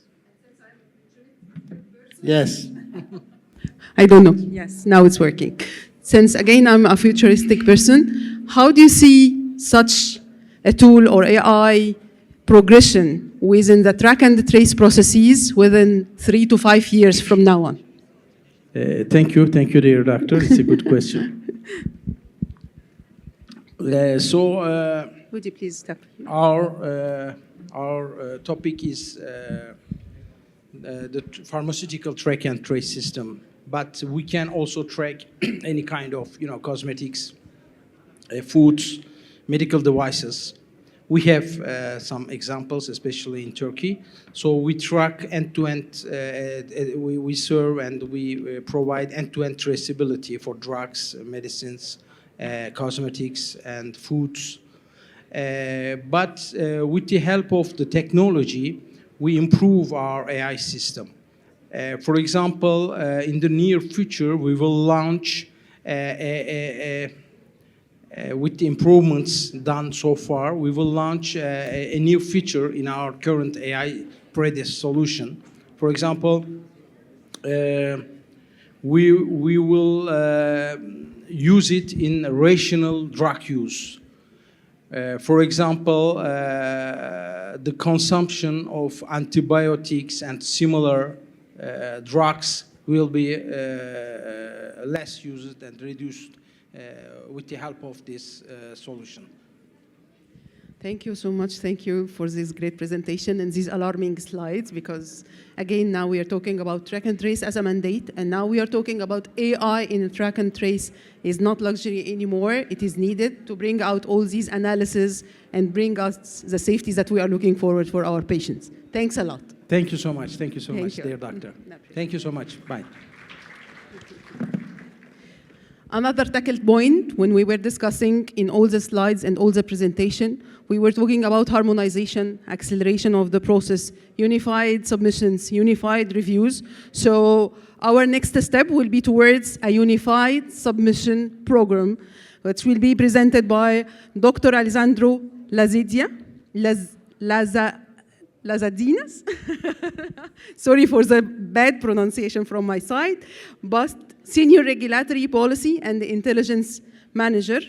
Yes. I don't know. Yes, now it's working. Since, again, I'm a futuristic person, how do you see such a tool or AI progression within the track and trace processes within 3 to 5 years from now on? Thank you, dear doctor. It's a good question. Would you please step? Our topic is the pharmaceutical track and trace system, but we can also track any kind of, cosmetics, foods, medical devices. We have some examples, especially in Turkey. So we track end-to-end, we serve and we provide end-to-end traceability for drugs, medicines, cosmetics, and foods. But with the help of the technology, we improve our AI system. For example, in the near future, we will launch with the improvements done so far, we will launch a new feature in our current AI Predis solution. For example, we will use it in rational drug use. For example, the consumption of antibiotics and similar drugs will be less used and reduced with the help of this solution. Thank you so much. Thank you for this great presentation and these alarming slides, because again, now we are talking about track and trace as a mandate, and now we are talking about AI in track and trace is not luxury anymore. It is needed to bring out all these analyses and bring us the safety that we are looking forward for our patients. Thanks a lot. Thank you so much. Thank you so much, you. dear doctor. Thank you so much. Bye. Another tackled point when we were discussing in all the slides and all the presentation, we were talking about harmonization, acceleration of the process, unified submissions, unified reviews. So our next step will be towards a unified submission program, which will be presented by Dr. Alessandro Lazadinas. Sorry for the bad pronunciation from my side, but Senior Regulatory Policy and Intelligence Manager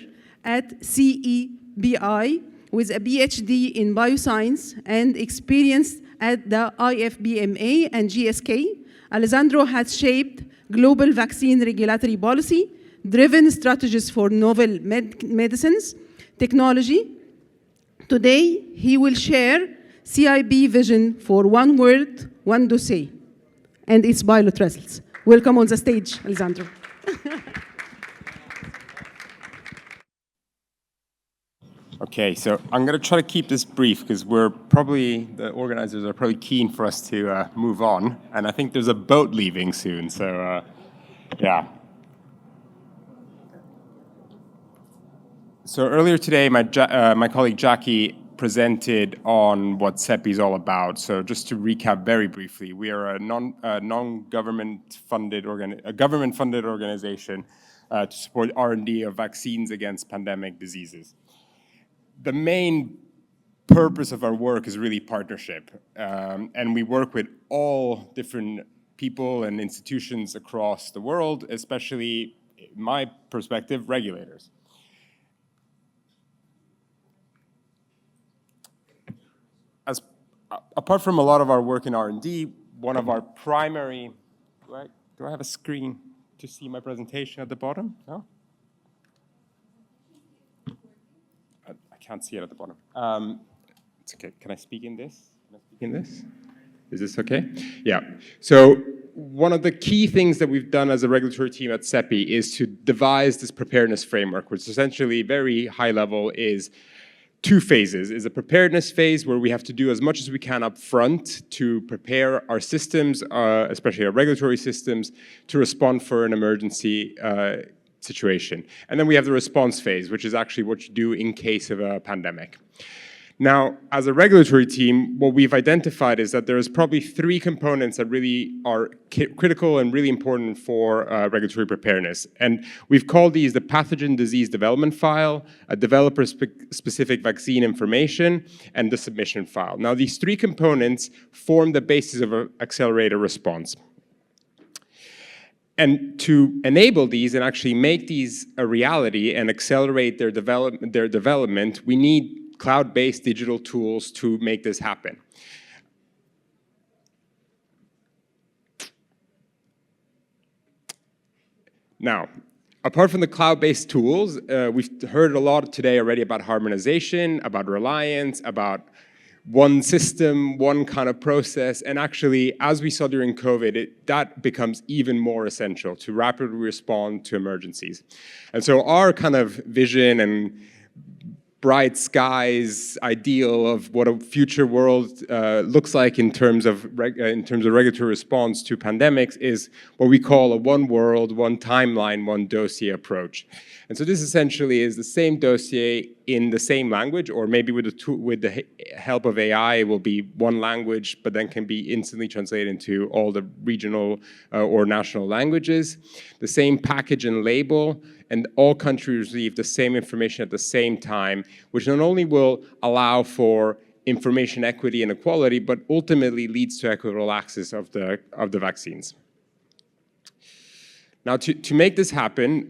at CEBI with a PhD in bioscience and experience at the IFBMA and GSK. Alessandro has shaped global vaccine regulatory policy, driven strategies for novel medicines, technology. Today, he will share CIB vision for one word, one dossier, and its pilot results. Welcome on the stage, Alessandro. Okay, so I'm going to try to keep this brief because the organizers are probably keen for us to move on. And I think there's a boat leaving soon, so yeah. So earlier today, my colleague Jackie presented on what CEPI is all about. So just to recap very briefly, we are a non-government funded organization to support R&D of vaccines against pandemic diseases. The main purpose of our work is really partnership, and we work with all different people and institutions across the world, especially, in my perspective, regulators. Apart from a lot of our work in R&D, one of our primary, do I have a screen to see my presentation at the bottom? No? I can't see it at the bottom. It's okay. Can I speak in this? Can I speak in this? Is this okay? Yeah. So one of the key things that we've done as a regulatory team at CEPI is to devise this preparedness framework, which essentially very high level is two phases. Is a preparedness phase where we have to do as much as we can up front to prepare our systems, especially our regulatory systems, to respond for an emergency situation. And then we have the response phase, which is actually what you do in case of a pandemic. Now, as a regulatory team, what we've identified is that there's probably three components that really are critical and really important for regulatory preparedness. And we've called these the pathogen disease development file, a developer-specific vaccine information, and the submission file. Now, these three components form the basis of an accelerated response. And to enable these and actually make these a reality and accelerate their development, we need cloud-based digital tools to make this happen. Now, apart from the cloud-based tools, we've heard a lot today already about harmonization, about reliance, about one system, one kind of process, and actually, as we saw during COVID, that becomes even more essential to rapidly respond to emergencies. And so our kind of vision and bright skies ideal of what a future world looks like in terms of regulatory response to pandemics is what we call a one world, one timeline, one dossier approach. And so this essentially is the same dossier in the same language, or maybe with the help of AI, it will be one language, but then can be instantly translated into all the regional or national languages. The same package and label, and all countries receive the same information at the same time, which not only will allow for information equity and equality, but ultimately leads to equitable access of the vaccines. Now, to make this happen,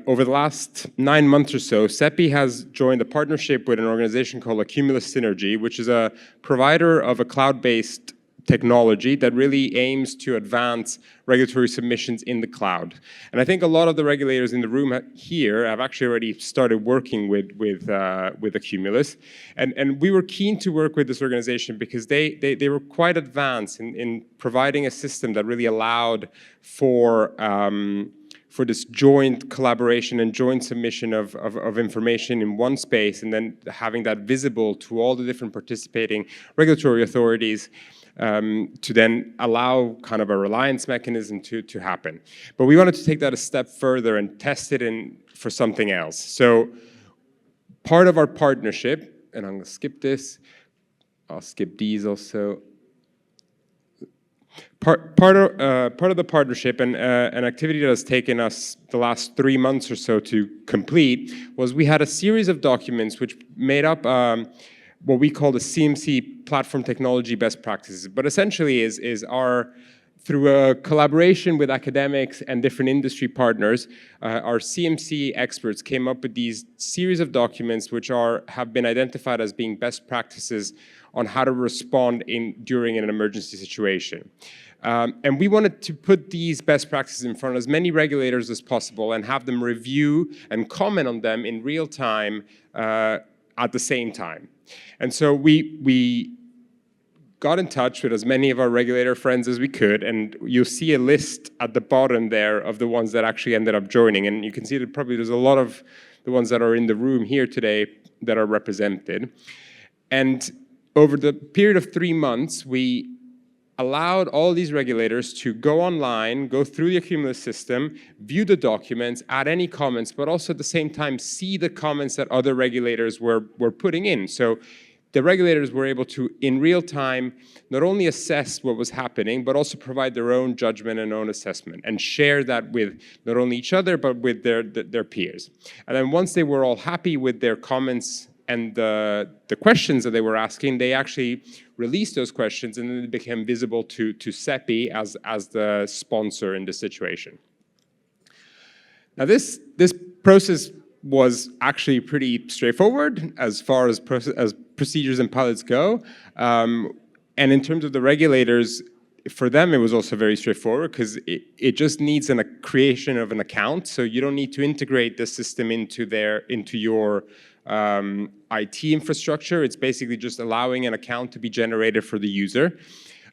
over the last 9 months or so, CEPI has joined a partnership with an organization called Accumulus Synergy, which is a provider of a cloud-based technology that really aims to advance regulatory submissions in the cloud. And I think a lot of the regulators in the room here have actually already started working with Accumulus. And we were keen to work with this organization because they were quite advanced in providing a system that really allowed for this joint collaboration and joint submission of information in one space, and then having that visible to all the different participating regulatory authorities to then allow kind of a reliance mechanism to happen. But we wanted to take that a step further and test it for something else. So part of our partnership, and I'm going to skip this, I'll skip these also. Part of the partnership and an activity that has taken us the last 3 months or so to complete was we had a series of documents which made up what we call the CMC platform technology best practices, but essentially is our through a collaboration with academics and different industry partners, our CMC experts came up with these series of documents which have been identified as being best practices on how to respond during an emergency situation. And we wanted to put these best practices in front of as many regulators as possible and have them review and comment on them in real time at the same time. And so we got in touch with as many of our regulator friends as we could, and you'll see a list at the bottom there of the ones that actually ended up joining. And you can see that probably there's a lot of the ones that are in the room here today that are represented. And over the period of 3 months, we allowed all these regulators to go online, go through the Accumulus system, view the documents, add any comments, but also at the same time see the comments that other regulators were putting in. So the regulators were able to, in real time, not only assess what was happening, but also provide their own judgment and own assessment and share that with not only each other, but with their peers. And then once they were all happy with their comments and the questions that they were asking, they actually released those questions and then it became visible to CEPI as the sponsor in this situation. Now this process was actually pretty straightforward as far as procedures and pilots go. And in terms of the regulators, for them it was also very straightforward because it just needs a creation of an account. So you don't need to integrate the system into your IT infrastructure. It's basically just allowing an account to be generated for the user.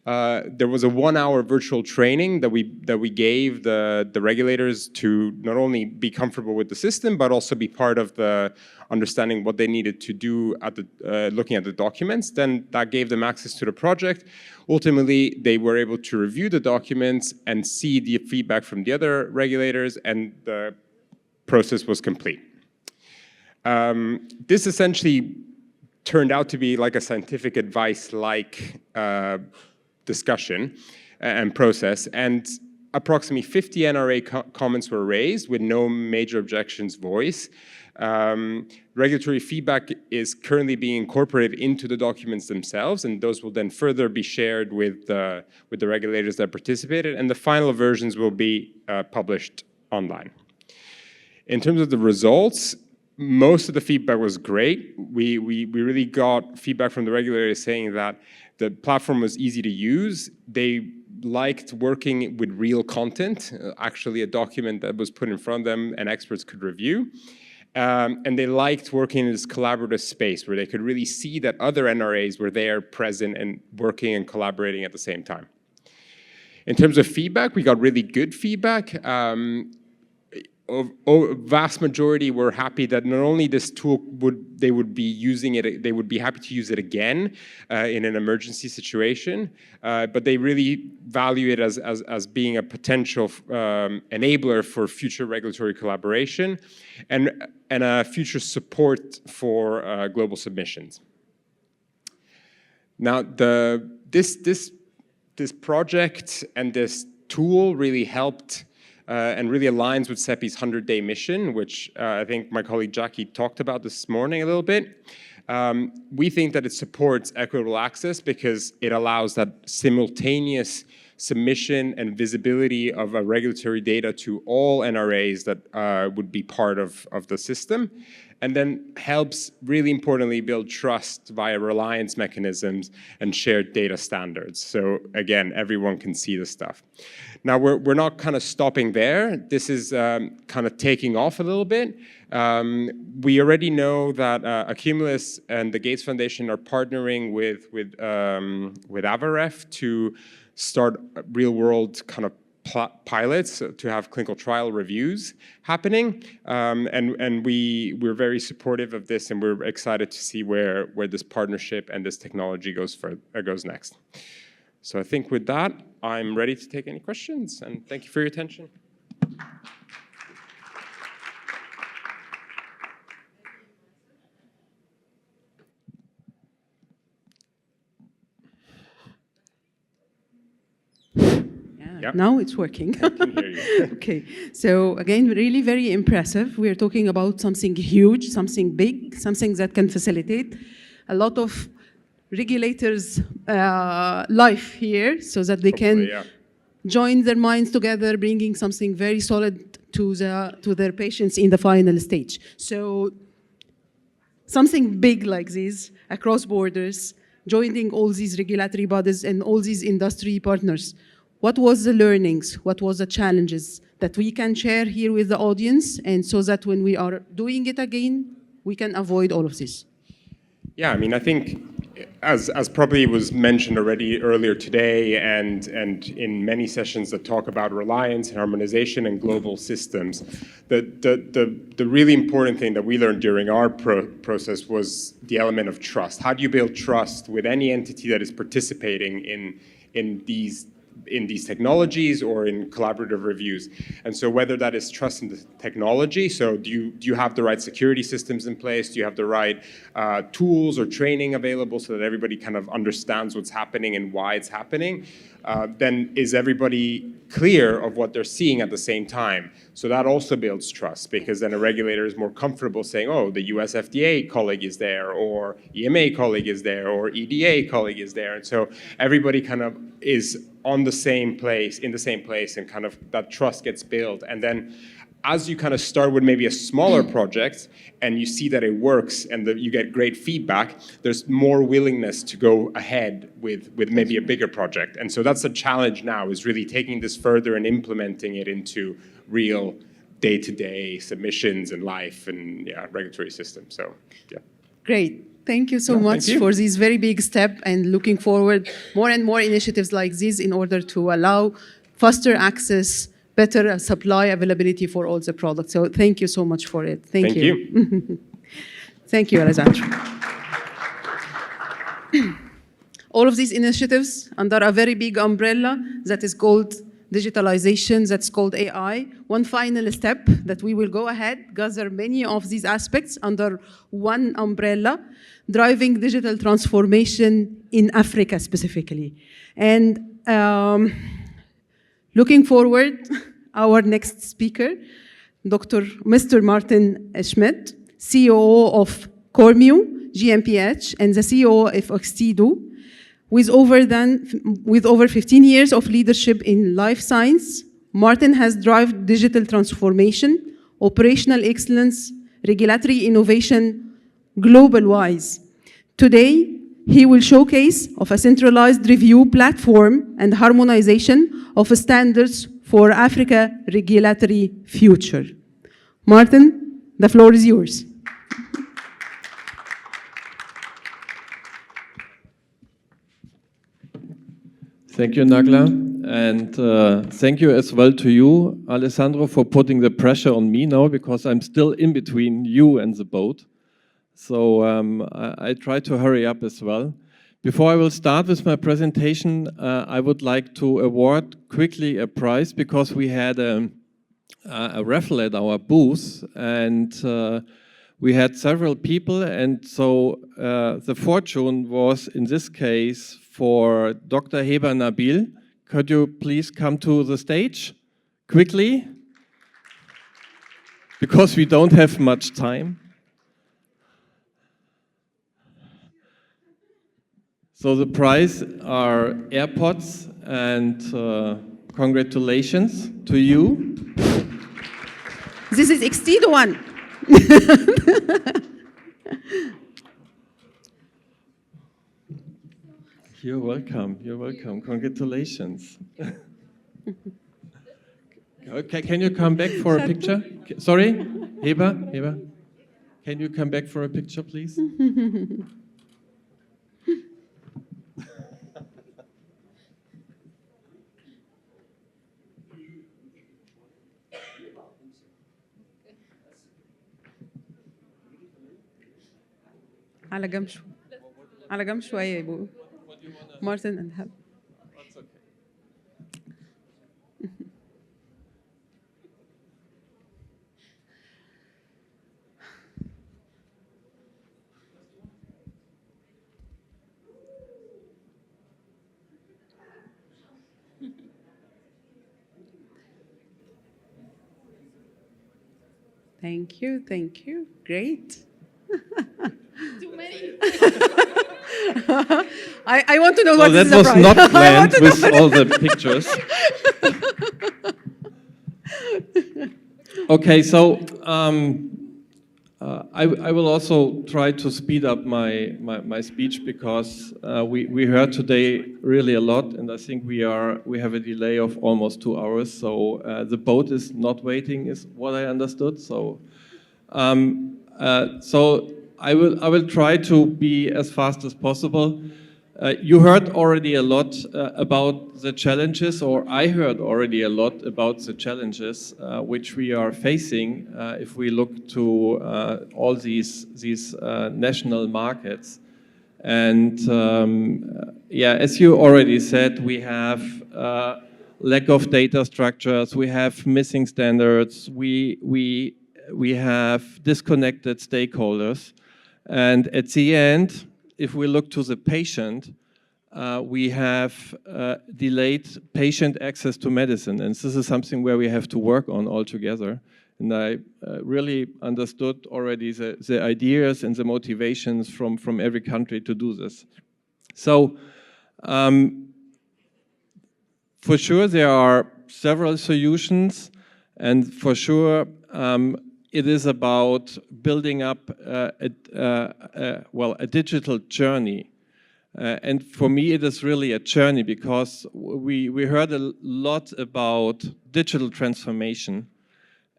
There was a 1-hour virtual training that we gave the regulators to not only be comfortable with the system, but also be part of the understanding what they needed to do at looking at the documents. Then that gave them access to the project. Ultimately, they were able to review the documents and see the feedback from the other regulators, and the process was complete. This essentially turned out to be like a scientific advice-like discussion and process, and approximately 50 NRA comments were raised with no major objections voiced. Regulatory feedback is currently being incorporated into the documents themselves, and those will then further be shared with the regulators that participated, and the final versions will be published online. In terms of the results, most of the feedback was great. We really got feedback from the regulators saying that the platform was easy to use. They liked working with real content, actually a document that was put in front of them and experts could review. And they liked working in this collaborative space where they could really see that other NRAs were there, present, and working and collaborating at the same time. In terms of feedback, we got really good feedback. Vast majority were happy that not only this tool they would be using it, they would be happy to use it again in an emergency situation, but they really value it as being a potential enabler for future regulatory collaboration and a future support for global submissions. Now, this project and this tool really helped and really aligns with CEPI's 100-day mission, which I think my colleague Jackie talked about this morning a little bit. We think that it supports equitable access because it allows that simultaneous submission and visibility of regulatory data to all NRAs that would be part of the system, and then helps, really importantly, build trust via reliance mechanisms and shared data standards. So again, everyone can see the stuff. Now, we're not kind of stopping there. This is kind of taking off a little bit. We already know that Accumulus and the Gates Foundation are partnering with AVAREF to start real-world kind of pilots to have clinical trial reviews happening, and we're very supportive of this, and we're excited to see where this partnership and this technology goes next. So I think with that, I'm ready to take any questions, and thank you for your attention. Yep. Now it's working. I can hear you. Okay, so again, really very impressive. We're talking about something huge, something big, something that can facilitate a lot of regulators' life here so that they can join their minds together, bringing something very solid to their patients in the final stage. So something big like this, across borders, joining all these regulatory bodies and all these industry partners. What was the learnings? What was the challenges that we can share here with the audience, and so that when we are doing it again, we can avoid all of this? Yeah, I mean, I think as probably was mentioned already earlier today and in many sessions that talk about reliance, harmonization, and global systems, the really important thing that we learned during our process was the element of trust. How do you build trust with any entity that is participating in these technologies or in collaborative reviews? And so whether that is trust in the technology, so do you have the right security systems in place? Do you have the right tools or training available so that everybody kind of understands what's happening and why it's happening? Then is everybody clear of what they're seeing at the same time? So that also builds trust, because then a regulator is more comfortable saying, oh, the US FDA colleague is there, or EMA colleague is there, or EDA colleague is there. And so everybody kind of is on the same place, in the same place, and kind of that trust gets built. And then as you kind of start with maybe a smaller project and you see that it works and that you get great feedback, there's more willingness to go ahead with maybe a bigger project. And so that's the challenge now, is really taking this further and implementing it into real day-to-day submissions and life and regulatory systems. So, yeah. Great. Thank you so much for this very big step, and looking forward more and more initiatives like this in order to allow faster access, better supply availability for all the products. So thank you so much for it. Thank you. Thank you, Alessandro. All of these initiatives under a very big umbrella that is called digitalization, that's called AI. One final step that we will go ahead, gather many of these aspects under one umbrella, driving digital transformation in Africa specifically. And looking forward, our next speaker, Mr. Martin Schmidt, CEO of Cormue GmbH and the CEO of Oxido, with over 15 years of leadership in life science. Martin has driven digital transformation, operational excellence, regulatory innovation global-wise. Today, he will showcase of a centralized review platform and harmonization of standards for Africa regulatory future. Martin, the floor is yours. Thank you, Naglaa, and thank you as well to you, Alessandro, for putting the pressure on me now, because I'm still in between you and the boat. So I try to hurry up as well. Before I will start with my presentation, I would like to award quickly a prize, because we had a raffle at our booth, and we had several people, and so the fortune was, in this case, for Dr. Heba Nabil. Could you please come to the stage quickly? Because we don't have much time. So the prize are AirPods, and congratulations to you. This is Oxido one. You're welcome. You're welcome. Congratulations. Okay, can you come back for a picture? Sorry, Heba. Can you come back for a picture, please? على جنب شوية يا بو. Martin and Heba. That's okay. Thank you. Great. Too many. I want to know So what that is the was prize. not planned with all the pictures. Okay, so I will also try to speed up my speech because we heard today really a lot, and I think we have a delay of almost 2 hours. So the boat is not waiting, is what I understood. So so I will try to be as fast as possible. You heard already a lot about the challenges, or I heard already a lot about the challenges which we are facing if we look to all these national markets. And yeah, as you already said, we have lack of data structures, we have missing standards, we have disconnected stakeholders, and at the end, if we look to the patient, we have delayed patient access to medicine, and this is something where we have to work on all together. And I really understood already the ideas and the motivations from every country to do this. So for sure there are several solutions, and for sure it is about building up a digital journey. And for me, it is really a journey because we heard a lot about digital transformation.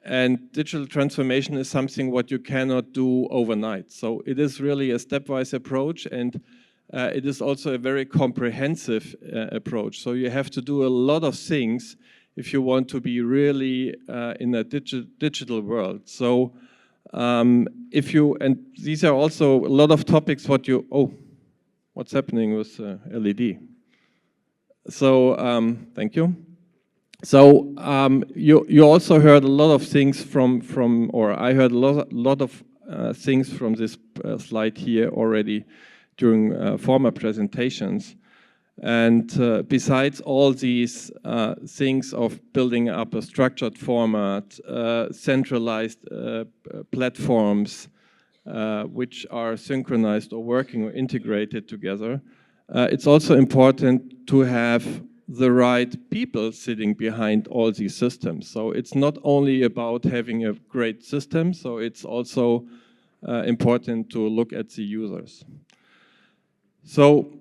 And digital transformation is something what you cannot do overnight. So it is really a stepwise approach, and it is also a very comprehensive approach. So you have to do a lot of things if you want to be really in a digital world. So if you, and these are also a lot of topics what you, what's happening with LED? So thank you. So you also heard a lot of things from or I heard a lot of things from this slide here already during former presentations. And besides all these things of building up a structured format, centralized platforms which are synchronized or working or integrated together, it's also important to have the right people sitting behind all these systems. So it's not only about having a great system, so it's also important to look at the users. So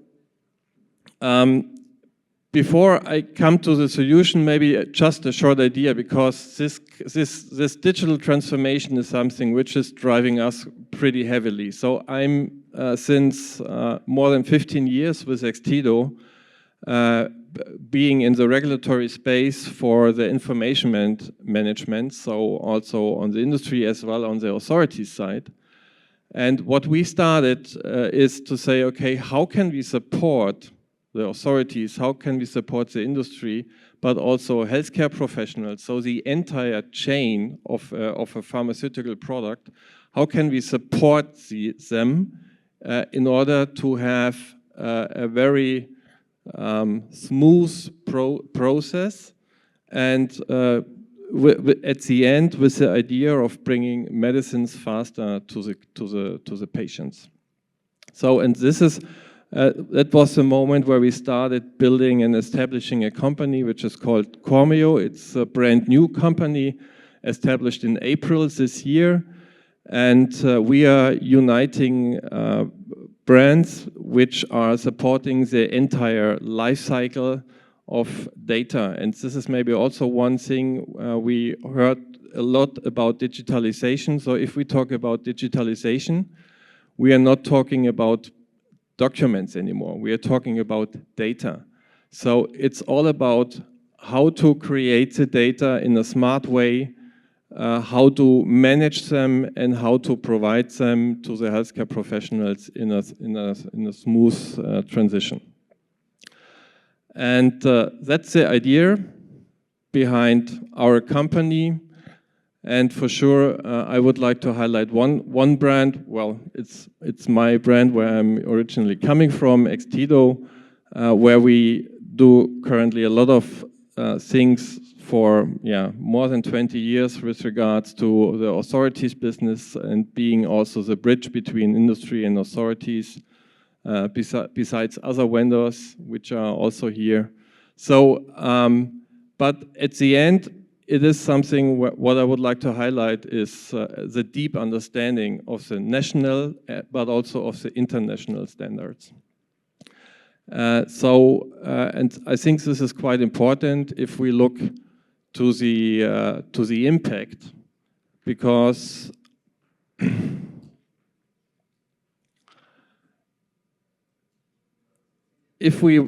before I come to the solution, maybe just a short idea, because this digital transformation is something which is driving us pretty heavily. So I'm since more than 15 years with Extido, being in the regulatory space for the information management, so also on the industry as well on the authority side. And what we started is to say, okay, how can we support the authorities, how can we support the industry, but also healthcare professionals, so the entire chain of a pharmaceutical product, how can we support them in order to have a very smooth process, and at the end with the idea of bringing medicines faster to the patients. So, and this is that was the moment where we started building and establishing a company which is called Cormio. It's a brand new company established in April this year, and we are uniting brands which are supporting the entire life cycle of data. And this is maybe also one thing we heard a lot about digitalization. So if we talk about digitalization, we are not talking about documents anymore. We are talking about data. So it's all about how to create the data in a smart way, how to manage them, and how to provide them to the healthcare professionals in a smooth transition. And that's the idea behind our company. And for sure, I would like to highlight one brand. Well, it's my brand where I'm originally coming from, Extido, where we do currently a lot of things for more than 20 years with regards to the authorities business and being also the bridge between industry and authorities. besides other vendors which are also here. So, but at the end, it is something what I would like to highlight is the deep understanding of the national, but also of the international standards. And I think this is quite important if we look to the impact, because if we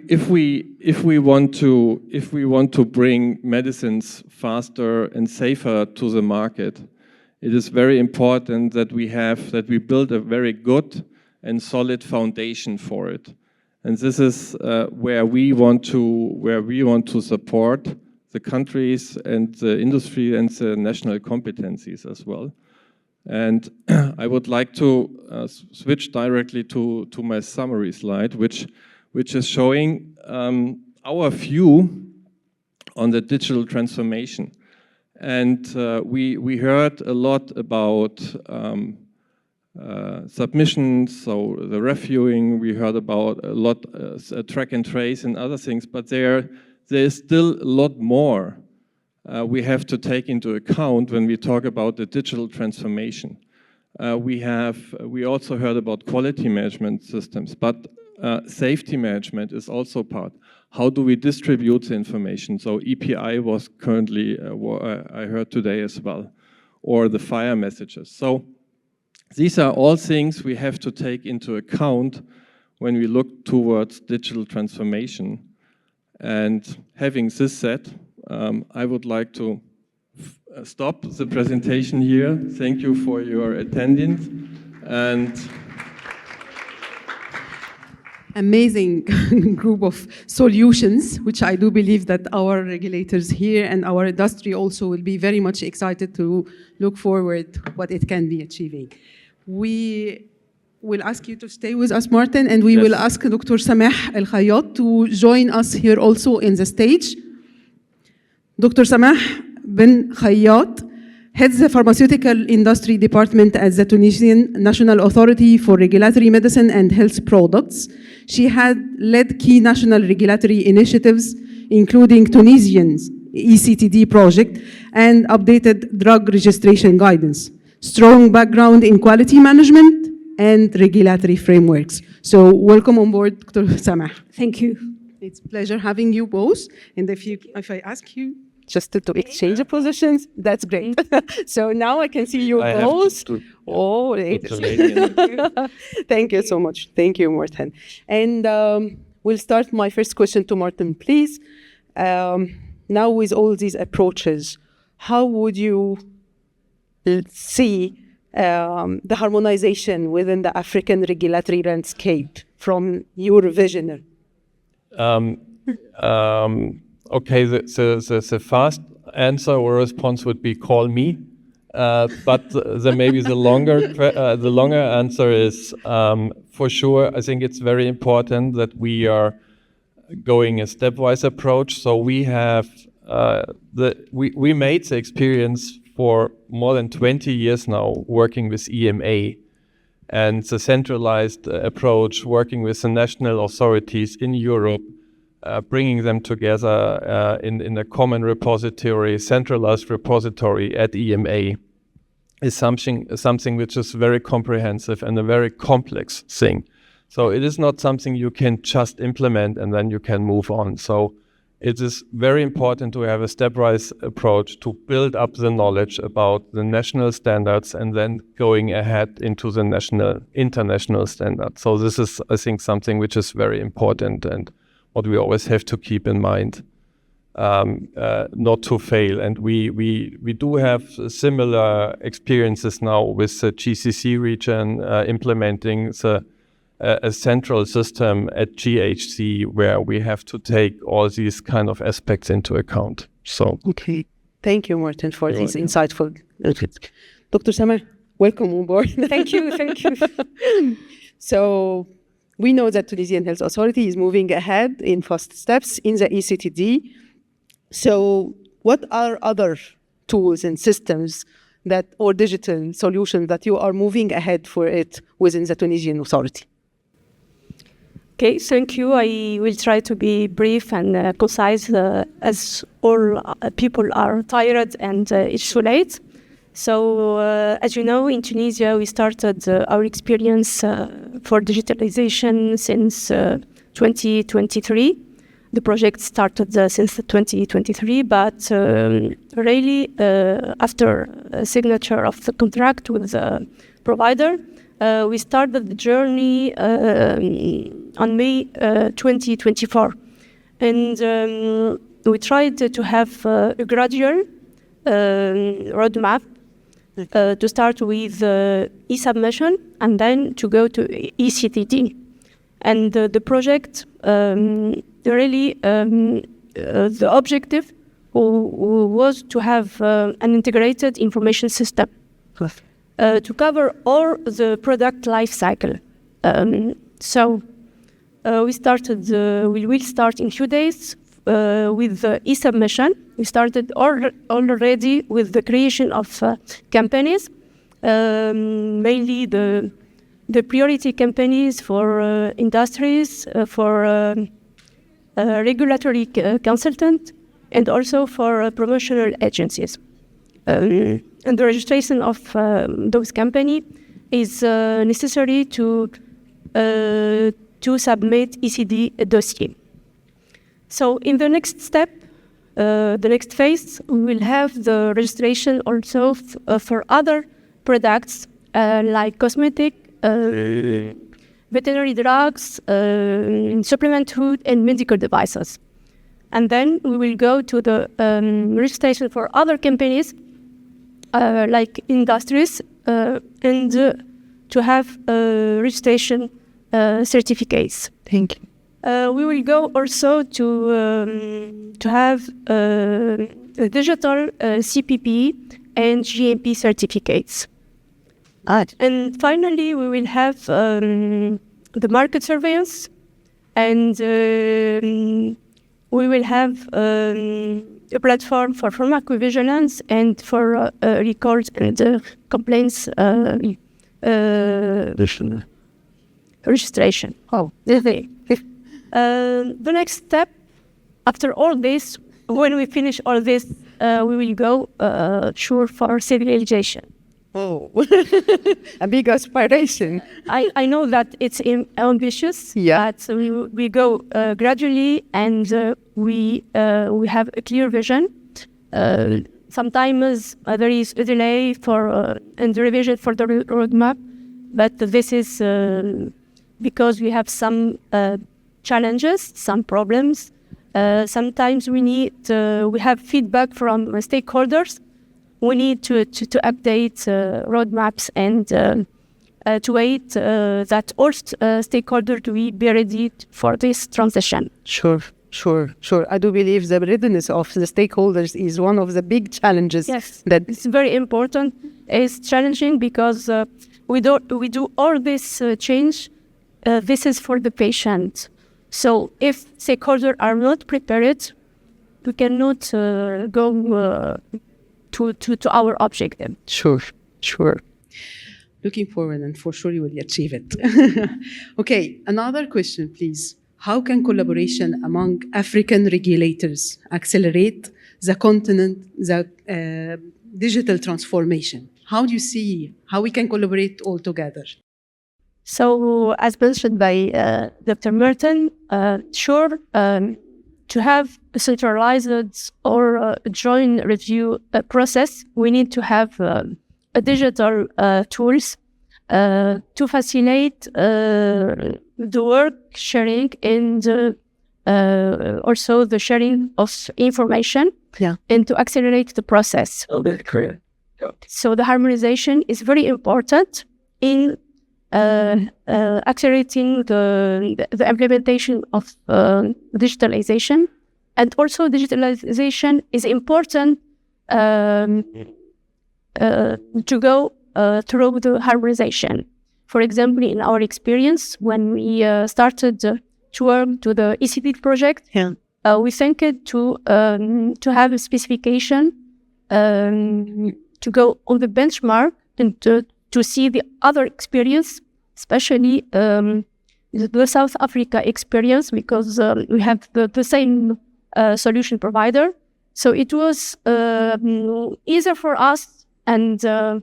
want to bring medicines faster and safer to the market, it is very important that we build a very good and solid foundation for it. And this is where we want to support the countries and the industry and the national competencies as well. And I would like to switch directly to my summary slide, which is showing our view on the digital transformation. And we heard a lot about submissions, so the reviewing, we heard about a lot track and trace and other things, but there is still a lot more we have to take into account when we talk about the digital transformation. We also heard about quality management systems, but safety management is also part. How do we distribute the information? So EPI was currently, I heard today as well, or the fire messages. So these are all things we have to take into account when we look towards digital transformation. And having this said, I would like to stop the presentation here. Thank you for your attendance. And amazing group of solutions, which I do believe that our regulators here and our industry also will be very much excited to look forward what it can be achieving. We will ask you to stay with us, Martin, and we will ask Dr. Samah Al-Khayyat to join us here also in the stage. Dr. Samah bin Khayyat heads the Pharmaceutical Industry Department at the Tunisian National Authority for Regulatory Medicine and Health Products. She had led key national regulatory initiatives, including Tunisian's ECTD project and updated drug registration guidance. Strong background in quality management and regulatory frameworks. So welcome on board, Dr. Samah. Thank you. It's a pleasure having you both. And if I ask you just to exchange the positions, that's great. So now I can see you both. Oh, thank you so much. Thank you, Martin. And we'll start my first question to Martin, please. Now with all these approaches, how would you see the harmonization within the African regulatory landscape from your vision? Okay, the fast answer or response would be call me, but then maybe the longer answer is for sure. I think it's very important that we are going a stepwise approach. So we have we made the experience for more than 20 years now working with EMA, and the centralized approach working with the national authorities in Europe. Bringing them together in a common repository, centralized repository at EMA is something which is very comprehensive and a very complex thing. So it is not something you can just implement and then you can move on. So it is very important to have a stepwise approach to build up the knowledge about the national standards and then going ahead into the international standards. So this is, I think, something which is very important and what we always have to keep in mind, not to fail. And we do have similar experiences now with the GCC region implementing a central system at GHC where we have to take all these kind of aspects into account. So okay, thank you, Martin, for this insightful. Dr. Samah, welcome on board. Thank you, thank you. So we know that Tunisian Health Authority is moving ahead in fast steps in the ECTD. So what are other tools and systems or digital solutions that you are moving ahead for it within the Tunisian authority? Okay, thank you. I will try to be brief and concise as all people are tired and it's too late. So, as you know, in Tunisia, we started our experience for digitalization since 2023. The project started since 2023, but really after a signature of the contract with the provider, we started the journey on May 2024. And we tried to have a gradual roadmap to start with e-submission and then to go to ECTD. And the project really, the objective was to have an integrated information system to cover all the product life cycle. So we will start in a few days with the e-submission. We started already with the creation of companies, mainly the priority companies for industries, for regulatory consultant, and also for promotional agencies. And the registration of those companies is necessary to submit ECD dossier. So in the next step, the next phase, we will have the registration also for other products like cosmetic, veterinary drugs, supplement food, and medical devices. And then we will go to the registration for other companies like industries and to have registration certificates. Thank you. We will go also to have digital CPP and GMP certificates. And finally, we will have the market surveillance, and we will have a platform for pharmacovigilance and for records and complaints registration. The next step, after all this, when we finish all this, we will go sure for serialization. Oh, a big aspiration. I know that it's ambitious, but we go gradually, and we have a clear vision. Sometimes there is a delay for and revision for the roadmap, but this is because we have some challenges, some problems. Sometimes we have feedback from stakeholders. We need to update roadmaps and to wait that all stakeholders to be ready for this transition. Sure. I do believe the readiness of the stakeholders is one of the big challenges. Yes, it's very important. It's challenging because we do all this change. This is for the patient. So if stakeholders are not prepared, we cannot go to our objective. Sure. Looking forward, and for sure you will achieve it. Okay, another question, please. How can collaboration among African regulators accelerate the digital transformation? How do you see how we can collaborate all together? So, as mentioned by Dr. Merton, to have a centralized or a joint review process, we need to have a digital tools to facilitate the work sharing and also the sharing of information and to accelerate the process. So the harmonization is very important in accelerating the implementation of digitalization. And also digitalization is important to go through the harmonization. For example, in our experience, when we started to work to the ECD project, we think to have a specification to go on the benchmark and to see the other experience, especially the South Africa experience because we have the same solution provider. So it was easier for us and to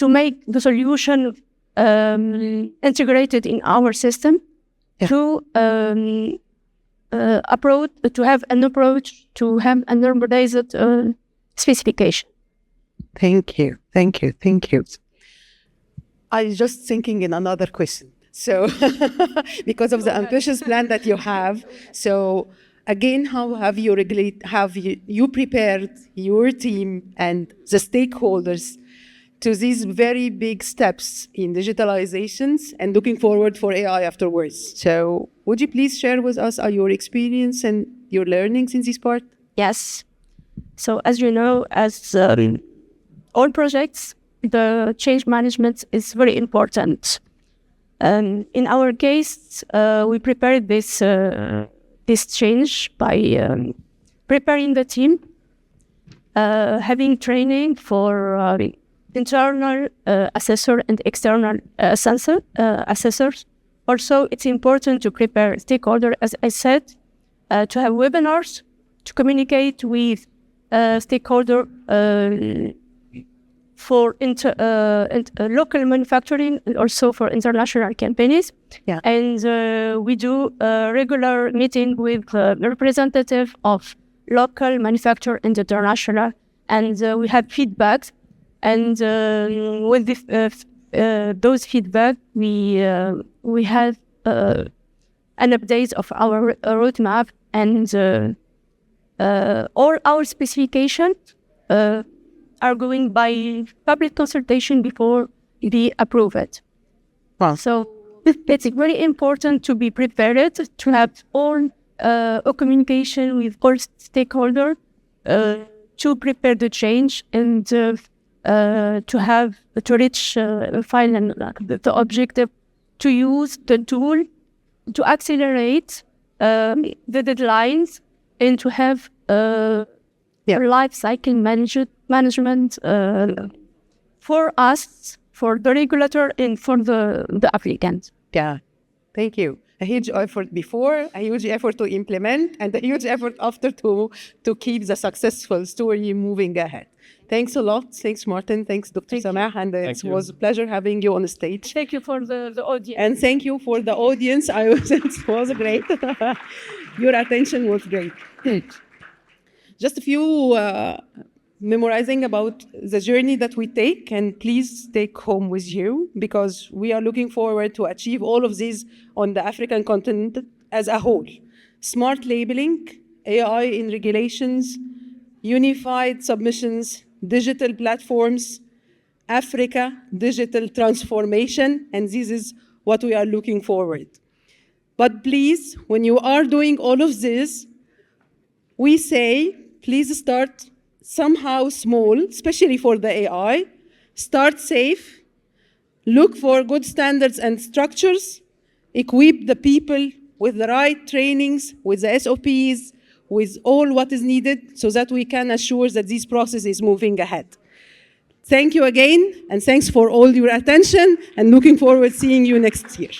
make the solution integrated in our system to have an approach to have a normalized specification. Thank you. I was just thinking in another question. So, because of the ambitious plan that you have, so again, how have you prepared your team and the stakeholders to these very big steps in digitalizations and looking forward for AI afterwards? So, would you please share with us your experience and your learnings in this part? Yes. So, as you know, as all projects, the change management is very important. In our case, we prepared this change by preparing the team, having training for internal assessor and external assessors. Also, it's important to prepare stakeholders, as I said, to have webinars, to communicate with stakeholder for local manufacturing and also for international campaigns. Yeah. And we do a regular meeting with representative of local manufacturer and international, and we have feedbacks. And with those feedback, we have an update of our roadmap, and all our specifications are going by public consultation before we approve it. Wow. So it's very important to be prepared, to have all communication with all stakeholders, to prepare the change and to reach final the objective, to use the tool to accelerate the deadlines and to have life cycle management for us, for the regulator, and for the applicant. Yeah, thank you. A huge effort before, a huge effort to implement, and a huge effort after to keep the successful story moving ahead. Thanks a lot. Thanks, Martin. Thanks, Dr. Samah. And it was a pleasure having you on the stage. Thank you for the audience. And thank you for the audience. It was great. Your attention was great. Just a few memorizing about the journey that we take, and please take home with you, because we are looking forward to achieve all of these on the African continent as a whole. Smart labeling, AI in regulations, unified submissions, digital platforms, Africa digital transformation, and this is what we are looking forward. But please, when you are doing all of this, we say, please start somehow small, especially for the AI. Start safe, look for good standards and structures, equip the people with the right trainings, with the SOPs, with all what is needed so that we can assure that this process is moving ahead. Thank you again, and thanks for all your attention, and looking forward to seeing you next year.